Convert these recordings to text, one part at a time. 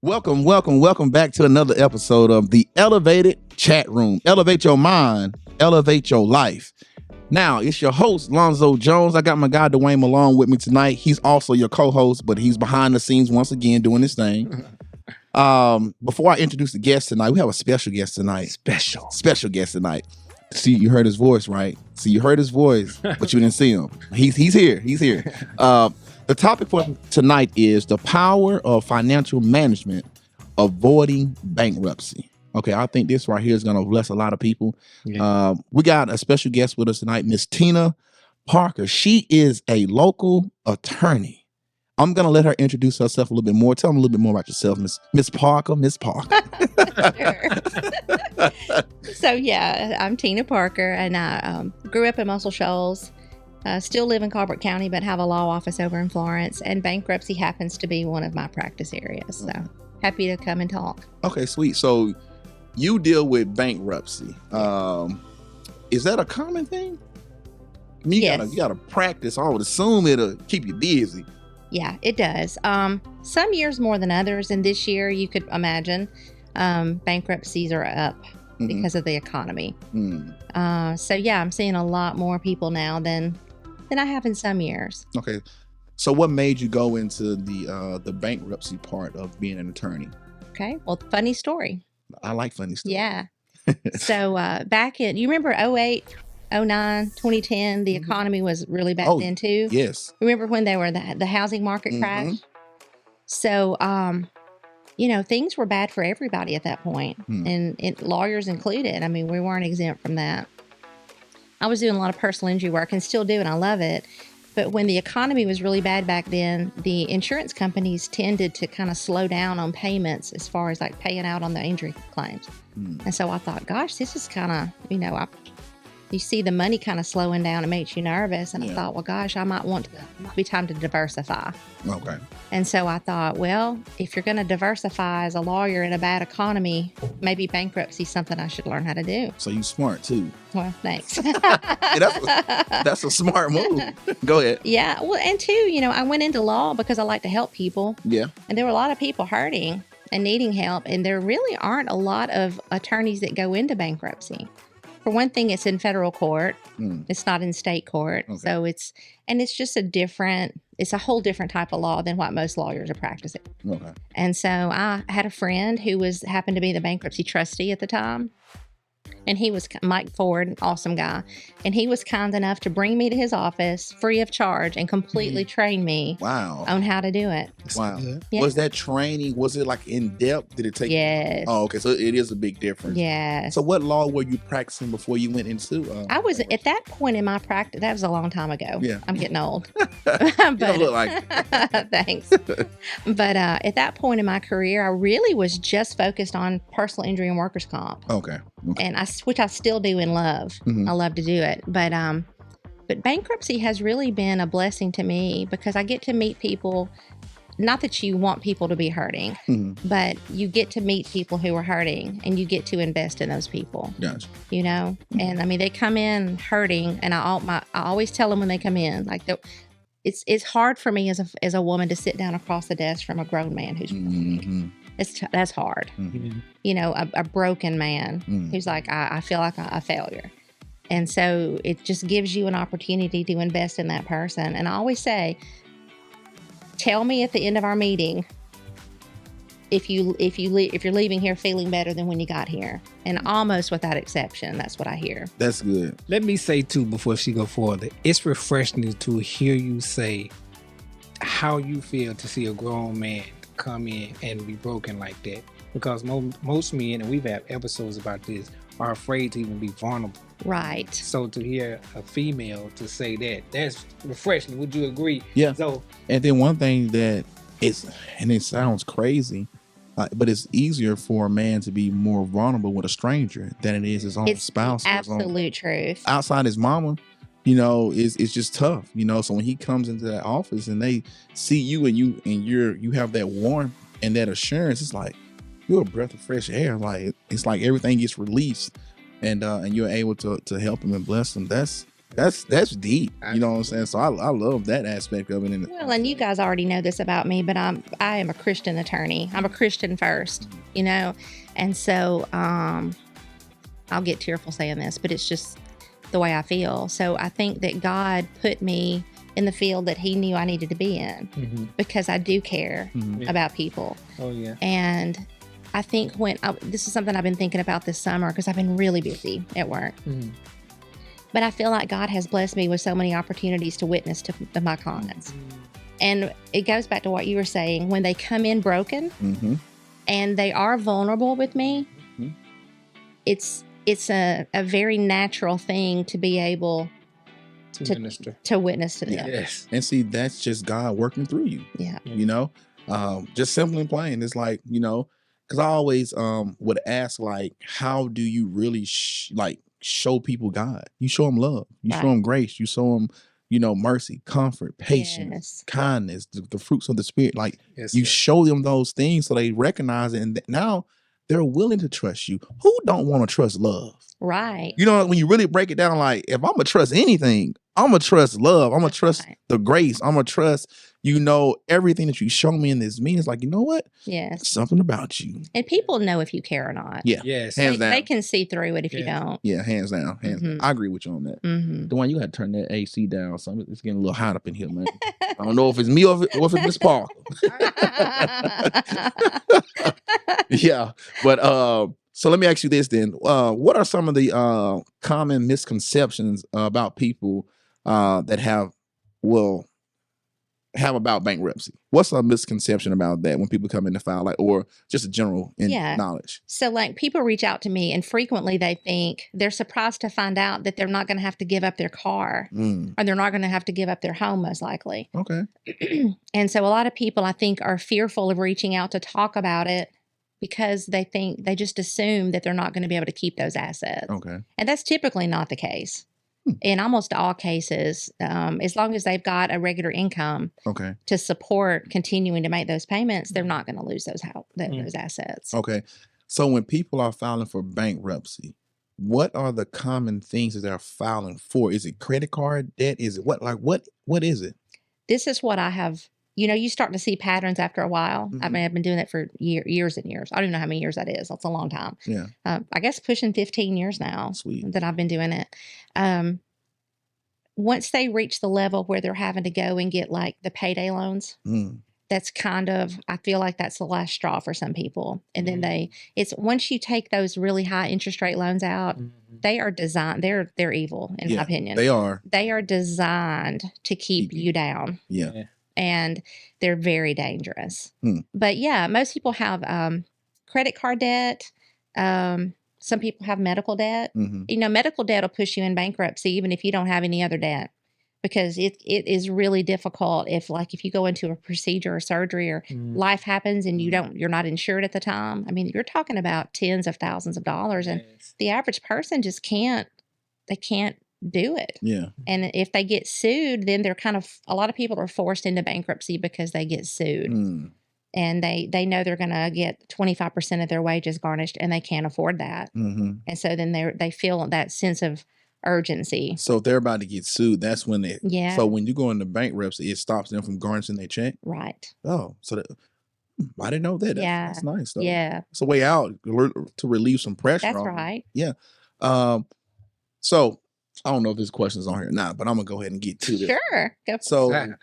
Welcome back to another episode of the Elevated Chat Room. Elevate your mind, elevate your life. Now, it's your host, Lonzo Jones. I got my guy, Dwayne Malone, with me tonight. He's also your co-host, but he's behind the scenes once again doing his thing. Before I introduce the guest tonight, we have a special guest tonight. Special guest tonight. See, you heard his voice, right? See, you heard his voice, but you didn't see him. He's here. The topic for tonight is the power of financial management, avoiding bankruptcy. Okay, I think this right here is going to bless a lot of people. Yeah. We got a special guest with us tonight, Miss Tina Parker. She is a local attorney. I'm going to let her introduce herself a little bit more. Tell them a little bit more about yourself, Miss Parker. Miss Parker. So, yeah, I'm Tina Parker, and I grew up in Muscle Shoals. Still live in Colbert County, but have a law office over in Florence, and bankruptcy happens to be one of my practice areas. So happy to come and talk. Okay, sweet. So you deal with bankruptcy. Is that a common thing? Yes. You gotta practice. I would assume it'll keep you busy. Yeah, it does. Some years more than others, and this year you could imagine bankruptcies are up because of the economy. So yeah, I'm seeing a lot more people now than I have in some years. Okay. So what made you go into the bankruptcy part of being an attorney? Okay. Well, funny story. I like funny stories. Yeah. So back in, you remember 08, 09, 2010, the economy was really bad then too. Yes. Remember when they were the housing market crashed? So, things were bad for everybody at that point, and lawyers included. I mean, we weren't exempt from that. I was doing a lot of personal injury work and still do, and I love it. But when the economy was really bad back then, the insurance companies tended to kind of slow down on payments as far as like paying out on the injury claims. And so I thought, gosh, this is kind of, you see the money kind of slowing down. It makes you nervous. And I thought, well, gosh, it might be time to diversify. Okay. And so I thought, well, if you're going to diversify as a lawyer in a bad economy, maybe bankruptcy is something I should learn how to do. So you smart too. Well, thanks. That's a smart move. Go ahead. Yeah. Well, and two, I went into law because I like to help people. Yeah. And there were a lot of people hurting and needing help. And there really aren't a lot of attorneys that go into bankruptcy. For one thing, it's in federal court. It's not in state court. Okay. So it's just it's a whole different type of law than what most lawyers are practicing. Okay. And so I had a friend who happened to be the bankruptcy trustee at the time. And he was Mike Ford, an awesome guy. And he was kind enough to bring me to his office free of charge and completely train me on how to do it. Wow. Yeah. Was that training, was it like in depth? Did it take? Yes. Oh, okay. So it is a big difference. Yes. So what law were you practicing before you went into? I was at that point in my practice. That was a long time ago. Yeah. I'm getting old. But, you don't look like it. Thanks. But at that point in my career, I really was just focused on personal injury and workers' comp. Okay. And which I still do and love. I love to do it. But bankruptcy has really been a blessing to me because I get to meet people. Not that you want people to be hurting, but you get to meet people who are hurting and you get to invest in those people. Gotcha. And I mean, they come in hurting, and I always tell them when they come in, like, it's hard for me as a woman to sit down across the desk from a grown man who's that's hard. A broken man who's like, I feel like a failure. And so it just gives you an opportunity to invest in that person. And I always say, tell me at the end of our meeting if you're leaving here feeling better than when you got here. And almost without exception, that's what I hear. That's good. Let me say too, before she go further, it's refreshing to hear you say how you feel to see a grown man come in and be broken like that, because most men, and we've had episodes about this, are afraid to even be vulnerable. Right. So to hear a female to say that's refreshing. Would you agree? Yeah. So, and then one thing that it sounds crazy, but it's easier for a man to be more vulnerable with a stranger than it is his own spouse. Absolute truth. Outside his mama, it's just tough, So when he comes into that office and they see you and you have that warmth and that assurance, it's like you're a breath of fresh air. Like it's like everything gets released, and you're able to help him and bless him. That's That's deep. You know what I'm saying? So I love that aspect of it. Well, and you guys already know this about me, but I am a Christian attorney. I'm a Christian first, you know, and so I'll get tearful saying this, but it's just the way I feel. So I think that God put me in the field that He knew I needed to be in because I do care about people. Oh yeah. And I think this is something I've been thinking about this summer because I've been really busy at work. But I feel like God has blessed me with so many opportunities to witness to my clients. And it goes back to what you were saying. When they come in broken and they are vulnerable with me, it's a very natural thing to be able to witness to them. Yes. And see, that's just God working through you. Yeah. You know, just simple and plain. It's like, you know, because I always would ask, like, how do you really show people God? You show them love. You show them grace. You show them, you know, mercy, comfort, patience, kindness, the fruits of the Spirit. Like, you show them those things so they recognize it. And now they're willing to trust you. Who don't want to trust love? Right. You know, when you really break it down, like, if I'm going to trust anything, I'm going to trust love. I'm going to trust the grace. I'm going to trust, you know, everything that you show me in this meeting. It's like, you know what? Yes. Something about you. And people know if you care or not. Yeah. Yes. Hands down. They can see through it if you don't. Yeah, hands down. I agree with you on that. Dwayne, you got to turn that AC down. So it's getting a little hot up in here, man. I don't know if it's me or if it's Miss Paul. Yeah. But so let me ask you this then. What are some of the common misconceptions about people that have about bankruptcy? What's a misconception about that when people come in to file, like, or just a general knowledge? So like people reach out to me and frequently they think they're surprised to find out that they're not going to have to give up their car or they're not going to have to give up their home most likely. Okay. And so a lot of people I think are fearful of reaching out to talk about it because they just assume that they're not going to be able to keep those assets. Okay. And that's typically not the case. In almost all cases, as long as they've got a regular income to support continuing to make those payments, they're not going to lose those assets. Okay. So when people are filing for bankruptcy, what are the common things that they're filing for? Is it credit card debt? Is it what is it? This is what I have. You know, you start to see patterns after a while. I mean, I've been doing that for years and years. I don't even know how many years that is. That's a long time. Yeah. I guess pushing 15 years now. Sweet. That I've been doing it. Once they reach the level where they're having to go and get like the payday loans, that's kind of, I feel like that's the last straw for some people. And then once you take those really high interest rate loans out, they are designed, they're evil in my opinion. They are. They are designed to keep you down. Yeah. And they're very dangerous. But yeah, most people have credit card debt. Some people have medical debt. You know, medical debt will push you in bankruptcy even if you don't have any other debt, because it is really difficult if you go into a procedure or surgery or life happens and you're not insured at the time. I mean, you're talking about tens of thousands of dollars, and the average person just can't do it. Yeah. And if they get sued, then a lot of people are forced into bankruptcy because they get sued. And they know they're going to get 25% of their wages garnished and they can't afford that. And so then they feel that sense of urgency. So if they're about to get sued, that's when Yeah. So when you go into bankruptcy, it stops them from garnishing their check? Right. Oh, so I didn't know that. That's nice though. Yeah. It's a way out to relieve some pressure. That's right. Yeah. So I don't know if this question is on here or not, but I'm gonna go ahead and get to this. Sure. Go for So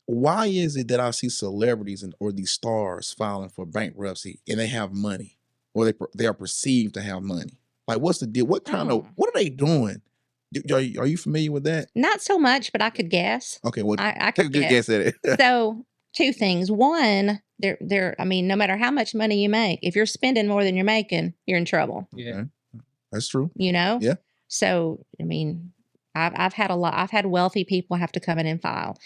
why is it that I see celebrities or these stars filing for bankruptcy and they have money, or they are perceived to have money? Like, what's the deal? What are they doing? Are you familiar with that? Not so much, but I could guess. Okay, well, I take a good guess at it. So two things. One, I mean, no matter how much money you make, if you're spending more than you're making, you're in trouble. Yeah. Okay. That's true. You know? Yeah. So, I mean, I've had wealthy people have to come in and file.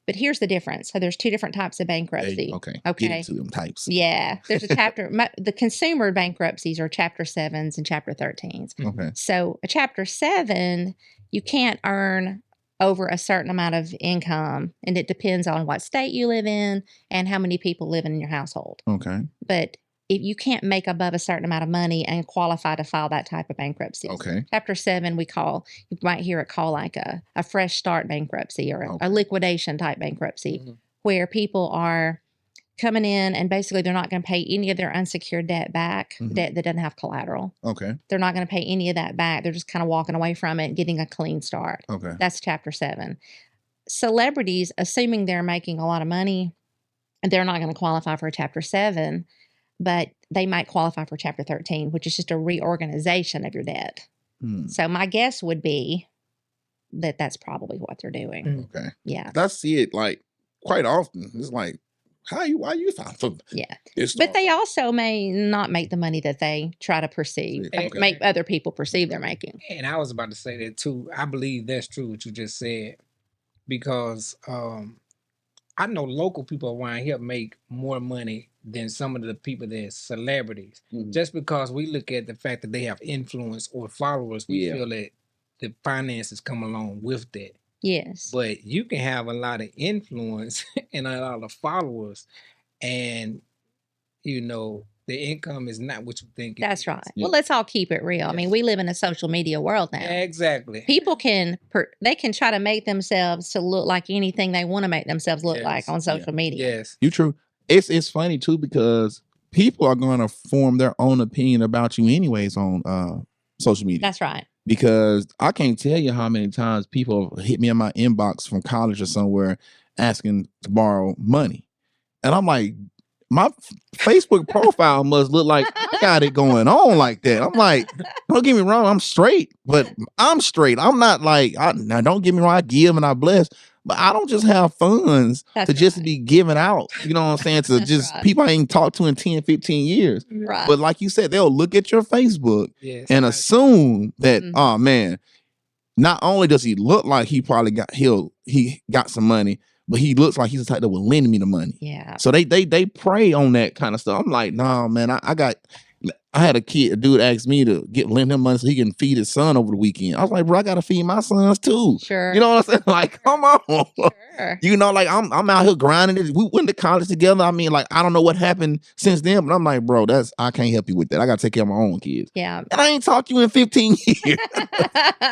But here's the difference. So there's two different types of bankruptcy. Okay. Okay. Get into them types. Yeah. There's a chapter. The consumer bankruptcies are Chapter 7s and Chapter 13s. Okay. So a Chapter 7, you can't earn over a certain amount of income, and it depends on what state you live in and how many people live in your household. Okay. But if you can't make above a certain amount of money and qualify to file that type of bankruptcy. Okay. Chapter 7, you might hear it called like a fresh start bankruptcy or a liquidation type bankruptcy, where people are coming in and basically they're not going to pay any of their unsecured debt back, debt that doesn't have collateral. Okay. They're not going to pay any of that back. They're just kind of walking away from it and getting a clean start. Okay. That's Chapter 7. Celebrities, assuming they're making a lot of money, they're not going to qualify for a Chapter 7, but they might qualify for Chapter 13, which is just a reorganization of your debt. So my guess would be that that's probably what they're doing. Okay. Yeah. I see it like quite often. It's like, why you file for? Yeah. But they also may not make the money that they try to perceive, make other people perceive they're making. And I was about to say that too. I believe that's true what you just said, because I know local people around here make more money than some of the people that's celebrities. Just because we look at the fact that they have influence or followers, we feel that the finances come along with that. Yes. But you can have a lot of influence and a lot of followers, and the income is not what you think. That's right. Well, let's all keep it real. I mean, we live in a social media world now. Exactly. People can try to make themselves to look like anything they want to make themselves look like on social media. Yes. You true. It's funny too, because people are going to form their own opinion about you anyways on social media. That's right. Because I can't tell you how many times people hit me in my inbox from college or somewhere asking to borrow money. And I'm like, my Facebook profile must look like I got it going on like that. I'm like, don't get me wrong, I'm straight, but I'm straight. I'm not like, now don't get me wrong, I give and I bless, but I don't just have funds to just be giving out, you know what I'm saying, to just people I ain't talked to in 10, 15 years. Right. But like you said, they'll look at your Facebook and assume that, oh man, not only does he look like he probably got some money, but he looks like he's the type that will lend me the money. Yeah. So they prey on that kind of stuff. I'm like, nah, man, I had a dude asked me to lend him money so he can feed his son over the weekend. I was like, bro, I gotta feed my sons too. Sure. You know what I'm saying? Like, come on. Sure. Like I'm out here grinding it. We went to college together. I mean, like, I don't know what happened since then, but I'm like, bro, I can't help you with that. I gotta take care of my own kids. Yeah. And I ain't talked to you in 15 years.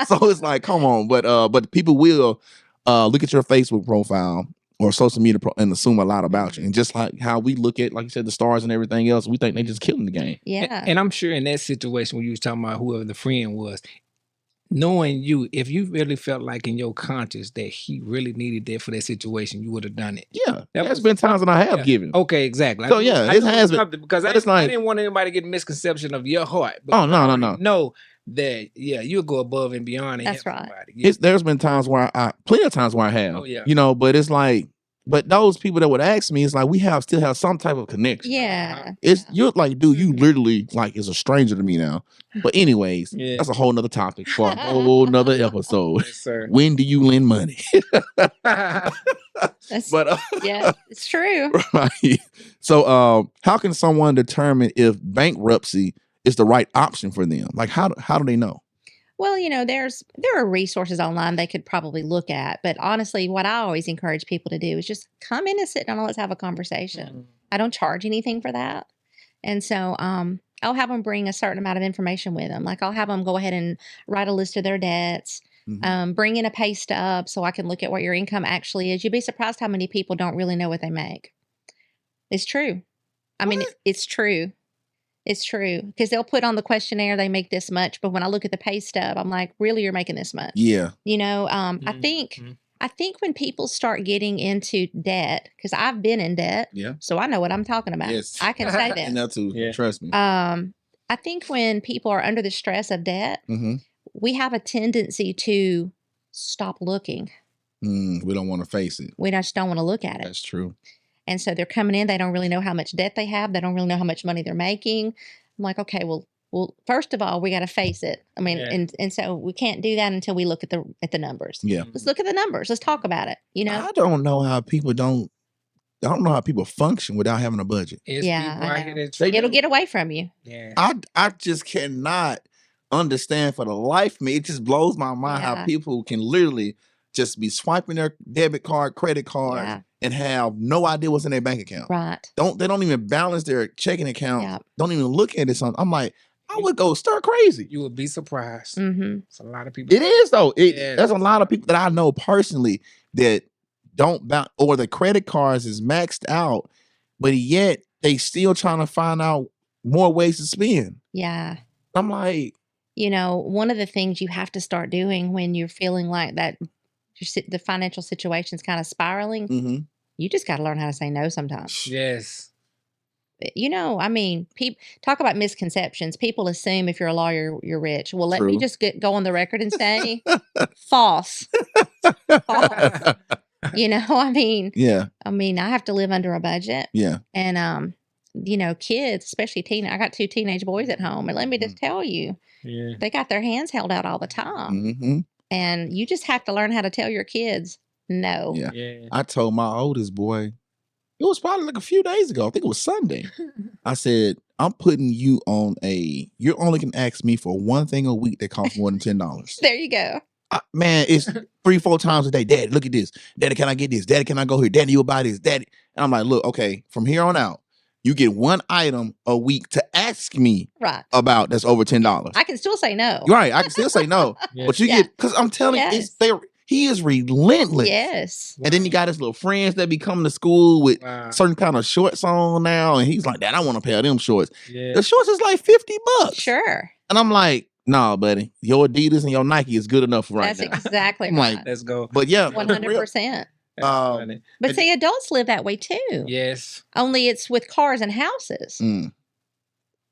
So it's like, come on. But people will look at your Facebook profile or social media and assume a lot about you. And just like how we look at, like you said, the stars and everything else, we think they just killing the game. Yeah. And I'm sure in that situation when you was talking about whoever the friend was, knowing you, if you really felt like in your conscience that he really needed that for that situation, you would have done it. Yeah. There's been times when I have given. Okay, exactly. So it has been. Because I didn't want anybody to get a misconception of your heart. Oh, no. No. That you'll go above and beyond. And that's right. Yeah. There's been times where plenty of times where I have. Oh, yeah. But it's like, but those people that would ask me, it's like we still have some type of connection. Yeah. You're like, dude, you literally like is a stranger to me now. But anyways, that's a whole nother topic for a whole nother episode. Yes, sir. When do you lend money? Yeah, it's true. Right. So how can someone determine if bankruptcy is the right option for them? Like how do they know? Well, there are resources online they could probably look at. But honestly, what I always encourage people to do is just come in and sit down and let's have a conversation. I don't charge anything for that. And so I'll have them bring a certain amount of information with them. Like I'll have them go ahead and write a list of their debts, bring in a pay stub so I can look at what your income actually is. You'd be surprised how many people don't really know what they make. It's true. I mean, it's true. It's true, because they'll put on the questionnaire they make this much, but when I look at the pay stub, I'm like, really, you're making this much? Yeah. I think when people start getting into debt, because I've been in debt, so I know what I'm talking about. Yes. I can say that. And that too. Yeah. Trust me. I think when people are under the stress of debt, we have a tendency to stop looking. We don't want to face it. We just don't want to look at it. That's true. And so they're coming in, they don't really know how much debt they have. They don't really know how much money they're making. I'm like, okay, well, first of all, we got to face it. I mean, and so we can't do that until we look at the numbers. Yeah. Let's look at the numbers. Let's talk about it. I don't know how people I don't know how people function without having a budget. It'll get away from you. Yeah. I just cannot understand for the life of me. It just blows my mind how people can literally just be swiping their debit card, credit cards, Yeah. and have no idea what's in their bank account. Right. They don't even balance their checking account. Yeah. Don't even look at it. I'm like, I would go stir crazy. You would be surprised. Mm-hmm. It's a lot of people. It is though. Yeah. There's a lot of people that I know personally that don't bounce, or the credit cards is maxed out, but yet they still trying to find out more ways to spend. Yeah. I'm like, You know, one of the things you have to start doing when you're feeling like that, the financial situation's kind of spiraling, mm-hmm. you just got to learn how to say no sometimes. Yes. You know, I mean, talk about misconceptions. People assume if you're a lawyer, you're rich. Well, let me True. just go on the record and say false. False. You know, I mean, I have to live under a budget. Yeah. And, you know, kids, especially I got 2 teenage boys at home. And let me just tell you, they got their hands held out all the time. Mm-hmm. And you just have to learn how to tell your kids no. Yeah. I told my oldest boy, it was probably like a few days ago. I think it was Sunday. I said, I'm putting you on you only can ask me for one thing a week that costs more than $10. There you go. Man, it's 3-4 times a day. Daddy, look at this. Daddy, can I get this? Daddy, can I go here? Daddy, you'll buy this. Daddy. And I'm like, look, okay, from here on out, you get one item a week to ask me about that's over $10. I can still say no. Right. I can still say no. But you get, because I'm telling you, he is relentless. Yes. And then you got his little friends that be coming to school with certain kind of shorts on now. And he's like, Dad, I want a pair of them shorts. Yeah. The shorts is like $50. Sure. And I'm like, nah, buddy, your Adidas and your Nike is good enough right now. That's exactly I'm right. like, let's go. But yeah. 100%. But see, adults live that way too. Yes. Only it's with cars and houses.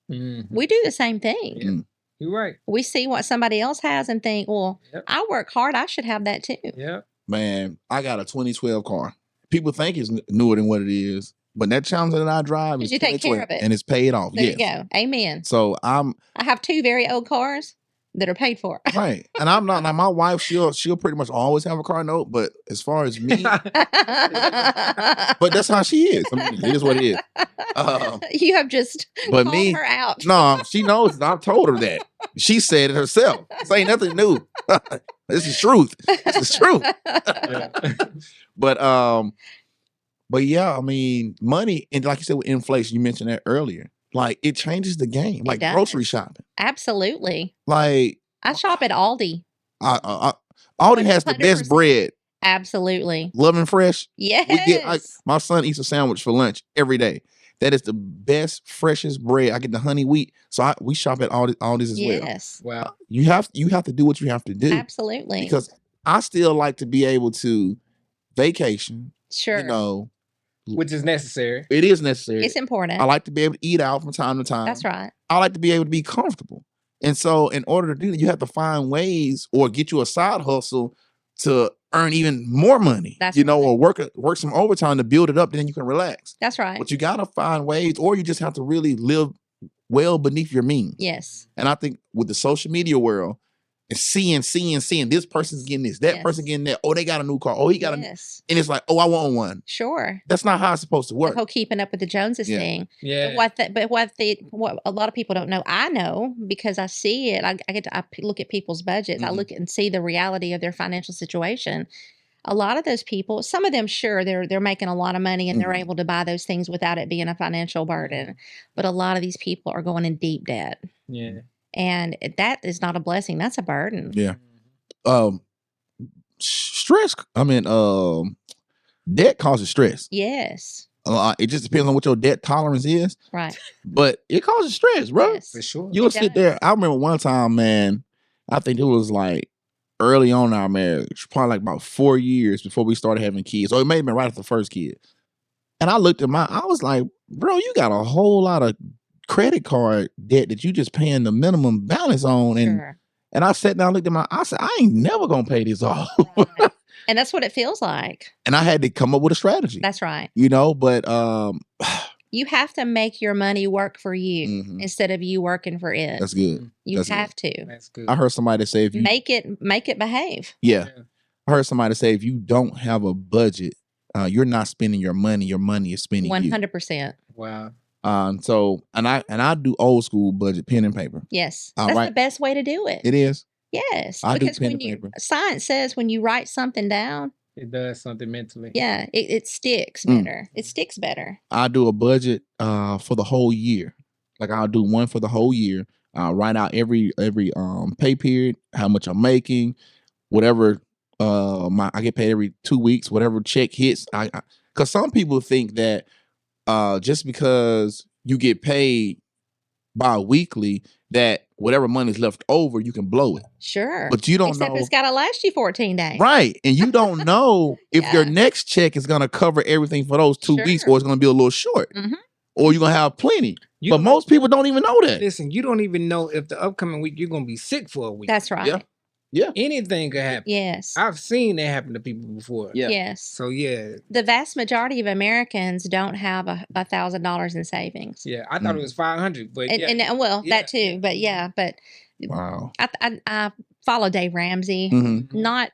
We do the same thing. Yeah. You're right. We see what somebody else has and think, well, I work hard. I should have that too. Yeah. Man, I got a 2012 car. People think it's newer than what it is. But that Challenger that I drive is you take care of it. And it's paid off. There you go. Amen. So I have 2 very old cars that are paid for. Right. And I'm not like my wife, she'll pretty much always have a car note, but as far as me, but that's how she is. I mean, it is what it is. You have just but called her out. No, she knows. I told her that. She said it herself. This ain't nothing new. This is truth. This is truth. But yeah, I mean, money, and like you said with inflation, you mentioned that earlier. Like it changes the game. Like grocery shopping. Absolutely. Like I shop at Aldi. Aldi has the best bread. Absolutely. Loving Fresh. Yes. My son eats a sandwich for lunch every day. That is the best, freshest bread. I get the honey wheat. So we shop at Aldi's as well. Yes. Wow. You have to do what you have to do. Absolutely. Because I still like to be able to vacation. Sure. You know. Which is necessary. It is necessary. It's important. I like to be able to eat out from time to time. That's right. I like to be able to be comfortable. And so in order to do that, you have to find ways or get you a side hustle to earn even more money. That's or work some overtime to build it up, then you can relax. That's right. But you gotta find ways, or you just have to really live well beneath your means. Yes. And I think with the social media world, and seeing this person's getting this, that person getting that. Oh, they got a new car. Oh, he got and it's like, oh, I want one. Sure. That's not how it's supposed to work. The whole keeping up with the Joneses thing. Yeah. But what a lot of people don't know, I know because I see it. I look at people's budgets. I look and see the reality of their financial situation. A lot of those people, some of them, sure, they're making a lot of money and they're able to buy those things without it being a financial burden. But a lot of these people are going in deep debt. Yeah. And that is not a blessing. That's a burden. Yeah. Stress. I mean, debt causes stress. Yes. It just depends on what your debt tolerance is. Right. But it causes stress, bro. Yes. For sure. You'll sit there. I remember one time, man, I think it was like early on in our marriage, probably like about 4 years before we started having kids. Or it may have been right after the first kid. And I looked at I was like, bro, you got a whole lot of credit card debt that you just paying the minimum balance on. And I sat down, looked at I said, I ain't never gonna pay this off. Right. And that's what it feels like. And I had to come up with a strategy. That's right. But you have to make your money work for you instead of you working for it. That's good. You have to. That's good. I heard somebody say if you make it behave. Yeah. I heard somebody say if you don't have a budget, you're not spending your money is spending 100%. Wow. So I do old school budget, pen and paper. Yes. All That's right. the best way to do it. It is. Yes, I do because pen when and paper. science says when you write something down, It does something mentally. yeah, it sticks better. It sticks better. I do a budget for the whole year. Like I'll do one for the whole year. I'll write out every pay period, how much I'm making, whatever I get paid every 2 weeks, whatever check hits. Because some people think that just because you get paid bi-weekly, that whatever money's left over, you can blow it. Sure. But you don't Except know. it's got to last you 14 days. Right. And you don't know if your Yeah. next check is going to cover everything for those 2 weeks, Sure. or it's going to be a little short, or you're going to have plenty. But most people don't even know that. Listen, you don't even know if the upcoming week you're going to be sick for a week. That's right. Yeah. Anything could happen. Yes. I've seen that happen to people before. Yeah. Yes. So, yeah. The vast majority of Americans don't have $1,000 in savings. Yeah. I thought it was 500, but and that too. But but wow. I follow Dave Ramsey. Not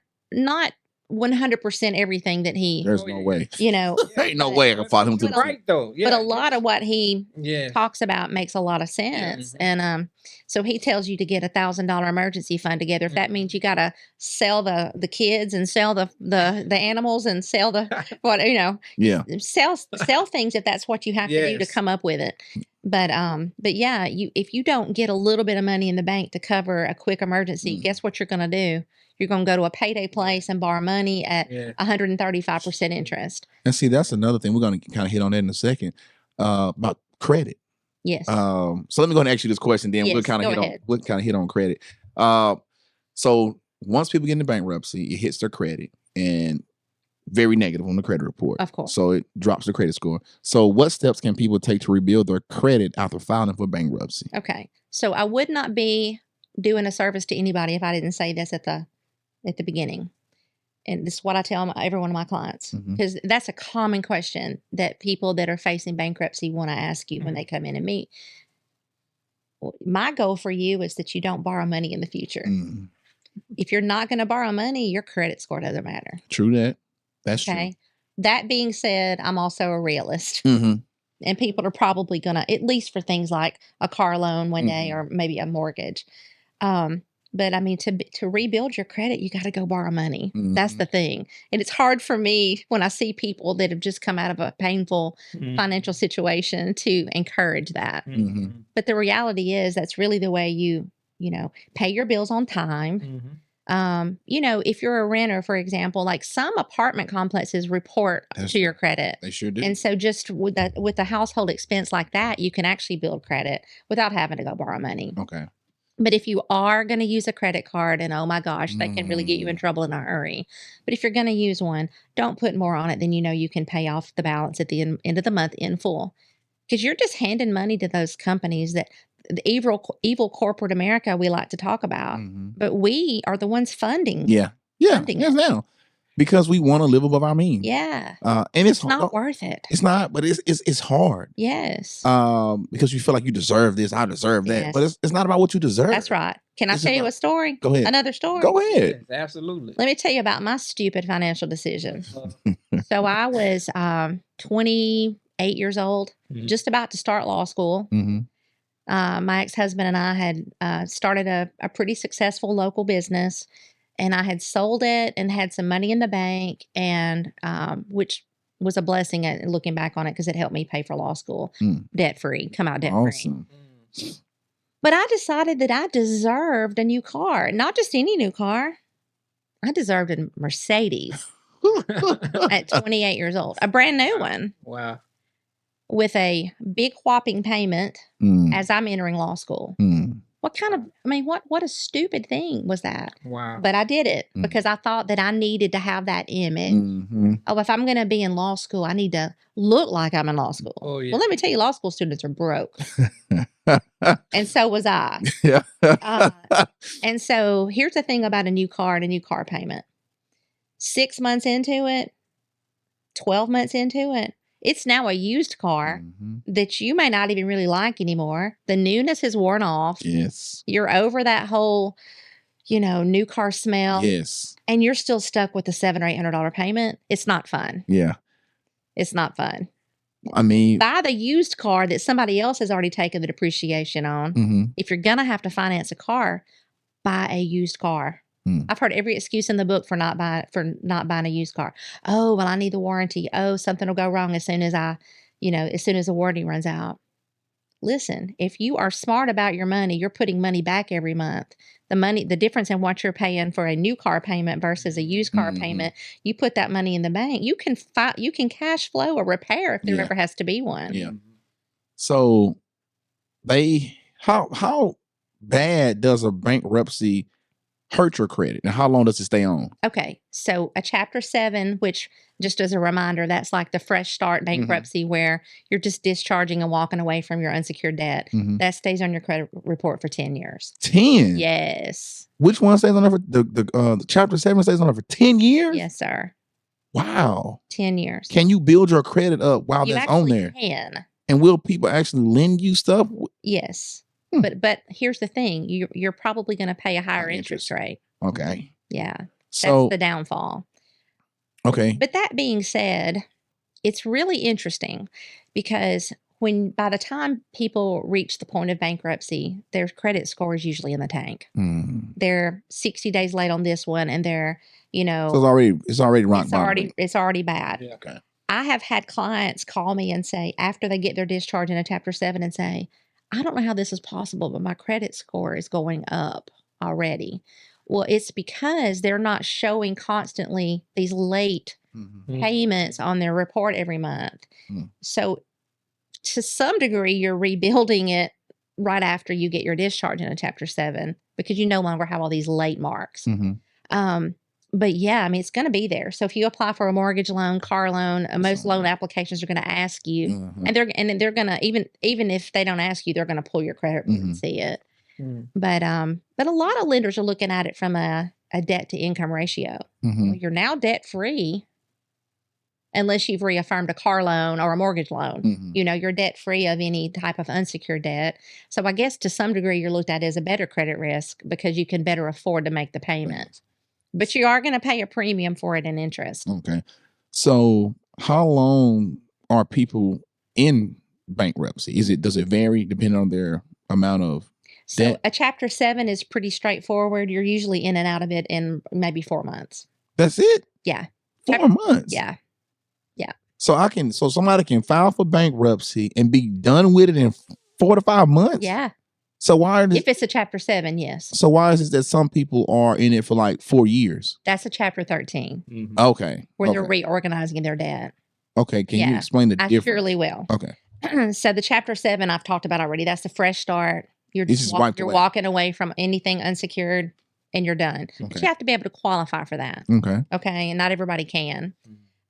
100% everything that he. There's no way. Ain't no way I can follow him to the right though. Yeah. But a lot of what he talks about makes a lot of sense. And so he tells you to get $1,000 emergency fund together. If that means you got to sell the kids and sell the animals and sell sell things if that's what you have to do to come up with it. But yeah, if you don't get a little bit of money in the bank to cover a quick emergency, guess what you're going to do? You're going to go to a payday place and borrow money at 135% interest. And see, that's another thing. We're going to kind of hit on that in a second about credit. Yes. So let me go and ask you this question. Then we'll kind of hit on credit. So once people get into bankruptcy, it hits their credit and very negative on the credit report. Of course. So it drops the credit score. So what steps can people take to rebuild their credit after filing for bankruptcy? Okay. So I would not be doing a service to anybody if I didn't say this at the beginning. And this is what I tell every one of my clients, because that's a common question that people that are facing bankruptcy want to ask you when they come in and meet. My goal for you is that you don't borrow money in the future. If you're not going to borrow money, your credit score doesn't matter. True that. That's true. That being said, I'm also a realist. And people are probably going to, at least for things like a car loan one day or maybe a mortgage. But I mean, to rebuild your credit, you got to go borrow money. That's the thing. And it's hard for me when I see people that have just come out of a painful financial situation to encourage that. But the reality is that's really the way you pay your bills on time. If you're a renter, for example, like some apartment complexes report to your credit. They sure do. And so just with a household expense like that, you can actually build credit without having to go borrow money. Okay. But if you are going to use a credit card, and oh my gosh, that can really get you in trouble in a hurry. But if you're going to use one, don't put more on it than you can pay off the balance at the end of the month in full. Because you're just handing money to those companies that the evil corporate America we like to talk about. But we are the ones funding. Funding it. Now. Because we want to live above our means. Yeah. And it's not worth it. It's not, but it's hard. Yes. Because you feel like you deserve this, I deserve that. Yes. But it's not about what you deserve. That's right. Can I tell you a story? Go ahead. Another story? Go ahead. Yes, absolutely. Let me tell you about my stupid financial decision. So I was 28 years old, just about to start law school. My ex-husband and I had started a pretty successful local business, and I had sold it and had some money in the bank, and which was a blessing looking back on it because it helped me pay for law school debt-free, come out debt-free. Awesome. But I decided that I deserved a new car, not just any new car. I deserved a Mercedes at 28 years old, a brand new one. Wow. With a big whopping payment as I'm entering law school. What a stupid thing was that? Wow. But I did it because I thought that I needed to have that image. Oh, if I'm going to be in law school, I need to look like I'm in law school. Oh, yeah. Well, let me tell you, law school students are broke. And so was I. Yeah. And so here's the thing about a new car and a new car payment. 6 months into it, 12 months into it, it's now a used car that you may not even really like anymore. The newness has worn off. Yes. You're over that whole, new car smell. Yes. And you're still stuck with the $700 or $800 payment. It's not fun. Yeah. It's not fun. I mean, buy the used car that somebody else has already taken the depreciation on. If you're going to have to finance a car, buy a used car. Hmm. I've heard every excuse in the book for not buying a used car. Oh, well, I need the warranty. Oh, something will go wrong as soon as the warranty runs out. Listen, if you are smart about your money, you're putting money back every month. The difference in what you're paying for a new car payment versus a used car payment, you put that money in the bank. You can cash flow a repair if there ever has to be one. Yeah. So how bad does a bankruptcy hurt your credit, and how long does it stay on? Okay, so a Chapter 7, which just as a reminder, that's like the fresh start bankruptcy where you're just discharging and walking away from your unsecured debt. That stays on your credit report for 10 years. 10? Yes. Which one stays on there for the Chapter 7 stays on there for 10 years? Yes, sir. Wow. 10 years. Can you build your credit up while You that's on actually there? can. And will people actually lend you stuff? Yes. But here's the thing. You're probably going to pay a higher interest rate. Okay. Yeah. So that's the downfall. Okay. But that being said, it's really interesting because by the time people reach the point of bankruptcy, their credit score is usually in the tank. They're 60 days late on this one, and they're, so it's already rock bottom. It's already bad. Yeah. Okay. I have had clients call me and say, after they get their discharge in a Chapter 7, and say, I don't know how this is possible, but my credit score is going up already. Well, it's because they're not showing constantly these late payments on their report every month. So to some degree, you're rebuilding it right after you get your discharge in a Chapter 7 because you no longer have all these late marks. But yeah, I mean, it's going to be there. So if you apply for a mortgage loan, car loan, most loan applications are going to ask you, and they're going to, even if they don't ask you, they're going to pull your credit report and see it. But a lot of lenders are looking at it from a debt to income ratio. Well, you're now debt free unless you've reaffirmed a car loan or a mortgage loan. You're debt free of any type of unsecured debt. So I guess to some degree you're looked at as a better credit risk because you can better afford to make the payment. But you are going to pay a premium for it in interest. Okay. So how long are people in bankruptcy? Does it vary depending on their amount of debt? So a Chapter 7 is pretty straightforward. You're usually in and out of it in maybe 4 months. That's it? Yeah. 4 months? Yeah. Yeah. So somebody can file for bankruptcy and be done with it in 4 to 5 months? Yeah. So if it's a Chapter 7, yes. So why is it that some people are in it for like 4 years? That's a Chapter 13. Okay. Where they're reorganizing their debt. Okay. Can you explain the difference? I surely will. Okay. So the Chapter 7 I've talked about already. That's the fresh start. You're walking away from anything unsecured and you're done. Okay. But you have to be able to qualify for that. Okay. And not everybody can.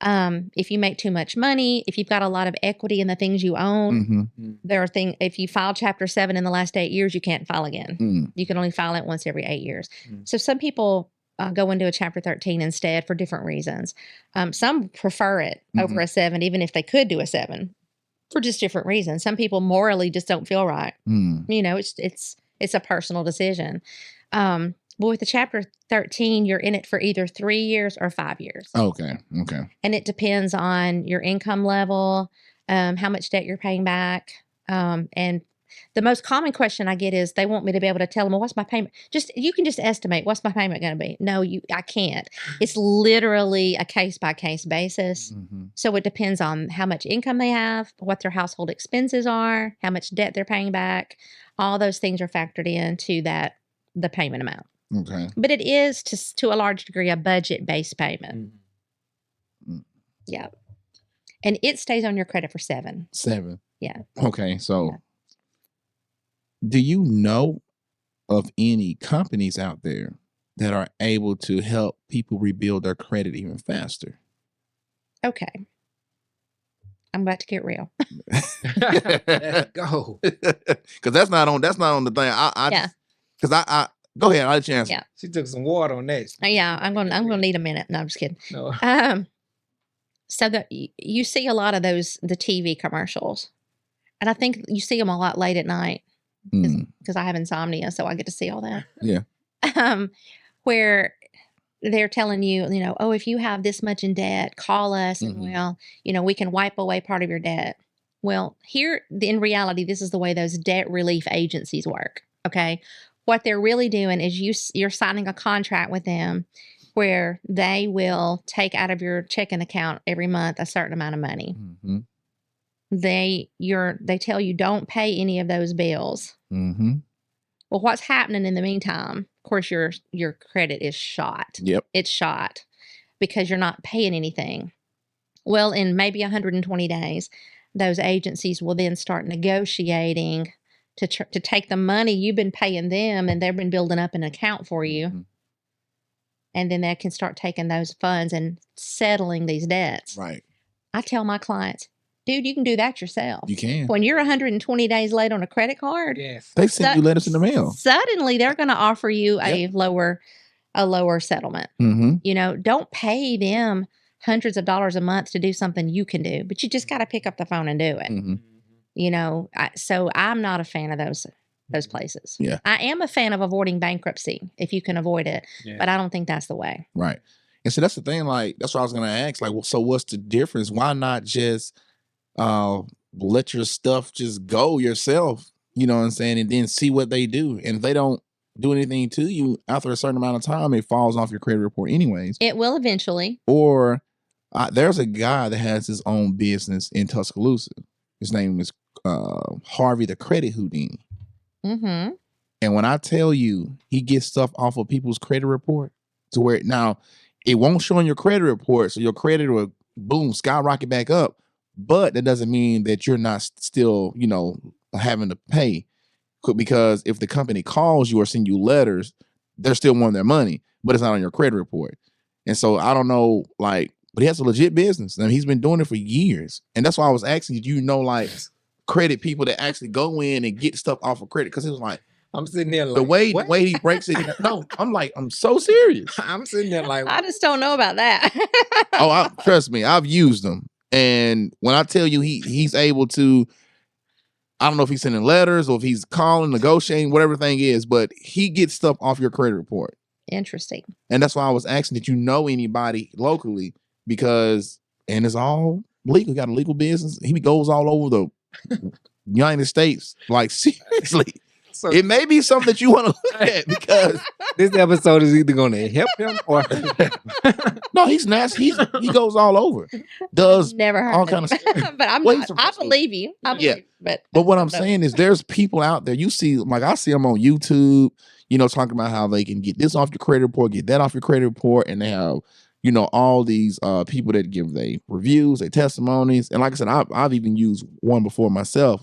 If you make too much money, if you've got a lot of equity in the things you own, there are things, if you file Chapter 7 in the last 8 years, you can't file again. You can only file it once every 8 years. So some people go into a Chapter 13 instead for different reasons. Some prefer it over a 7, even if they could do a 7 for just different reasons. Some people morally just don't feel right. It's a personal decision. But with the Chapter 13, you're in it for either 3 years or 5 years. Okay. And it depends on your income level, how much debt you're paying back. And the most common question I get is they want me to be able to tell them, well, what's my payment? You can just estimate, what's my payment going to be? No, I can't. It's literally a case-by-case basis. So it depends on how much income they have, what their household expenses are, how much debt they're paying back. All those things are factored into the payment amount. Okay. But it is to a large degree a budget-based payment. Yeah. And it stays on your credit for 7. 7. Yeah. Okay. So do you know of any companies out there that are able to help people rebuild their credit even faster? Okay. I'm about to get real. Let's go. Because that's not on the thing. Because go ahead. I'll let you answer. Yeah. She took some water on that. Yeah, I'm gonna need a minute. No, I'm just kidding. No. So you see a lot of the TV commercials, and I think you see them a lot late at night because I have insomnia, so I get to see all that. Yeah. Where they're telling you, oh, if you have this much in debt, call us, and we can wipe away part of your debt. Well, in reality, this is the way those debt relief agencies work. Okay. what they're really doing is you're signing a contract with them where they will take out of your checking account every month a certain amount of money. Mm-hmm. They tell you don't pay any of those bills. Mm-hmm. Well, what's happening in the meantime? Of course, your credit is shot. Yep. It's shot because you're not paying anything. Well, in maybe 120 days, those agencies will then start negotiating to take the money you've been paying them, and they've been building up an account for you. Mm-hmm. And then they can start taking those funds and settling these debts. Right. I tell my clients, dude, you can do that yourself. You can. When you're 120 days late on a credit card, Yes. They send you letters in the mail. Suddenly, they're going to offer you a lower settlement. Mm-hmm. You know, don't pay them hundreds of dollars a month to do something you can do, but you just got to pick up the phone and do it. Mm-hmm. You know, so I'm not a fan of those places. Yeah. I am a fan of avoiding bankruptcy if you can avoid it, but I don't think that's the way. Right. And so that's the thing, like, that's what I was going to ask. Like, well, so what's the difference? Why not just let your stuff just go yourself, you know what I'm saying, and then see what they do. And if they don't do anything to you after a certain amount of time, it falls off your credit report anyways. It will eventually. Or there's a guy that has his own business in Tuscaloosa. His name is Harvey the Credit Houdini. Mm-hmm. And when I tell you he gets stuff off of people's credit report to where now it won't show on your credit report, so your credit will boom skyrocket back up. But that doesn't mean that you're not still, you know, having to pay, because if the company calls you or send you letters, they're still wanting their money, but it's not on your credit report. And so I don't know, like, but he has a legit business. I mean, he's been doing it for years. And that's why I was asking, did you know, like, credit people that actually go in and get stuff off of credit? Because it was like, I'm sitting there like, the way he breaks it. No, I'm like, I'm so serious. I'm sitting there like, I just don't know about that. Trust me, I've used them. And when I tell you he's able to, I don't know if he's sending letters or if he's calling, negotiating, whatever thing is, but he gets stuff off your credit report. Interesting. And that's why I was asking, did you know anybody locally? Because, and it's all legal. He got a legal business. He goes all over the United States. Like, seriously. So it may be something that you want to look at, because this episode is either going to help him or no, he's nasty. He goes all over. Does never heard all of kind of stuff. But I believe you. I believe you, but what I'm saying is there's people out there. You see, like, I see them on YouTube, you know, talking about how they can get this off your credit report, get that off your credit report, and they have, you know, all these people that give their reviews, their testimonies. And like I said, I've even used one before myself.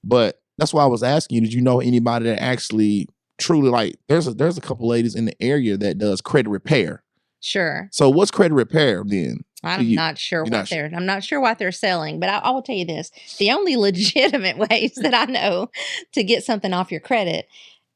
But that's why I was asking you, did you know anybody that actually truly, like, there's a couple ladies in the area that does credit repair. Sure. So what's credit repair then? I'm not sure I'm not sure what they're selling, but I will tell you this. The only legitimate ways that I know to get something off your credit,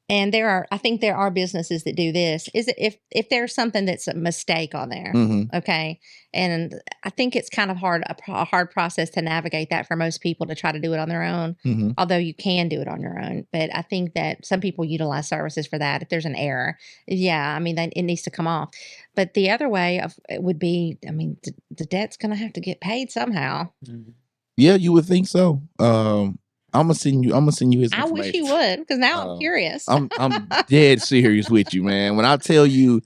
and I think there are businesses that do this, is if there's something that's a mistake on there. Mm-hmm. Okay. And I think it's kind of a hard process to navigate that for most people to try to do it on their own, Mm-hmm. although you can do it on your own. But I think that some people utilize services for that. If there's an error, yeah, I mean, it needs to come off. But the other way it would be, I mean, the debt's going to have to get paid somehow. Yeah, you would think so. I'm gonna send you his information. I wish you would, because now I'm curious. I'm dead serious with you, man. When I tell you,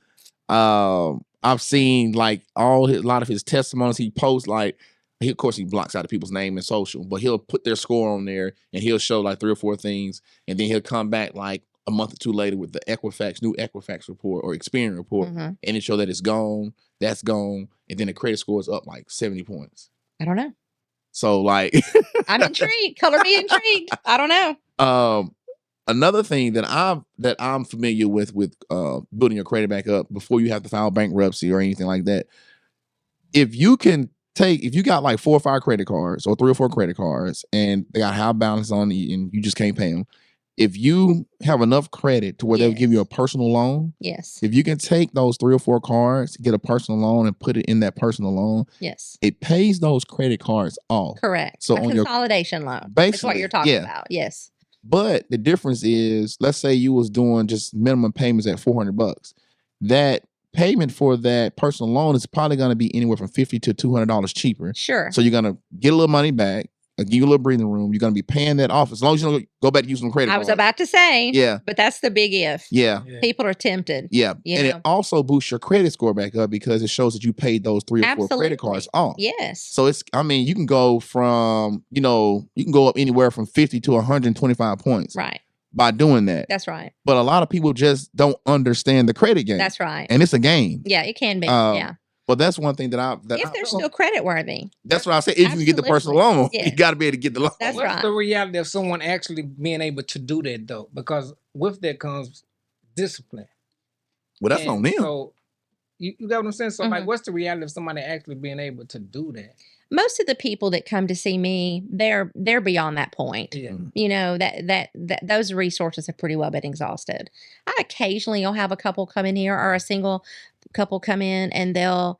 I've seen like a lot of his testimonies he posts. Like, of course, he blocks out the people's name and social, but he'll put their score on there and he'll show like 3 or 4 things, and then he'll come back like a month or 2 later with the new Equifax report or Experian report, Mm-hmm. and it show that it's gone, that's gone, and then the credit score is up like 70 points. I don't know. So like, I'm intrigued. Color me intrigued. I don't know. Another thing that I'm familiar with building your credit back up before you have to file bankruptcy or anything like that. If you got like 4 or 5 credit cards or 3 or 4 credit cards and they got high balance on it and you just can't pay them, if you have enough credit to where they'll give you a personal loan, yes. If you can take those 3 or 4 cards, get a personal loan and put it in that personal loan, yes, it pays those credit cards off. Correct. So a on consolidation loan. Basically, that's what you're talking about. Yes. But the difference is, let's say you was doing just minimum payments at $400. That payment for that personal loan is probably going to be anywhere from $50 to $200 cheaper. Sure. So you're going to get a little money back. I'll give you a little breathing room. You're going to be paying that off as long as you don't go back to using credit I cards. was about to say, Yeah. but that's the big if. Yeah. People are tempted. Yeah. You And know? it also boosts your credit score back up because it shows that you paid those 3 or 4 credit cards off. Yes. So you can go from, you can go up anywhere from 50 to 125 points. Right. By doing that. That's right. But a lot of people just don't understand the credit game. That's right. And it's a game. Yeah, it can be. Yeah. But that's one thing if they're still credit worthy. That's what I say. If you can get the personal loan, you got to be able to get the loan. That's What's the reality of someone actually being able to do that though? Because with that comes discipline. Well, that's on them. So you got what I'm saying? So like, what's the reality of somebody actually being able to do that? Most of the people that come to see me, they're beyond that point. Yeah. You know, that those resources have pretty well been exhausted. I occasionally will have a couple come in here or a single couple come in and they'll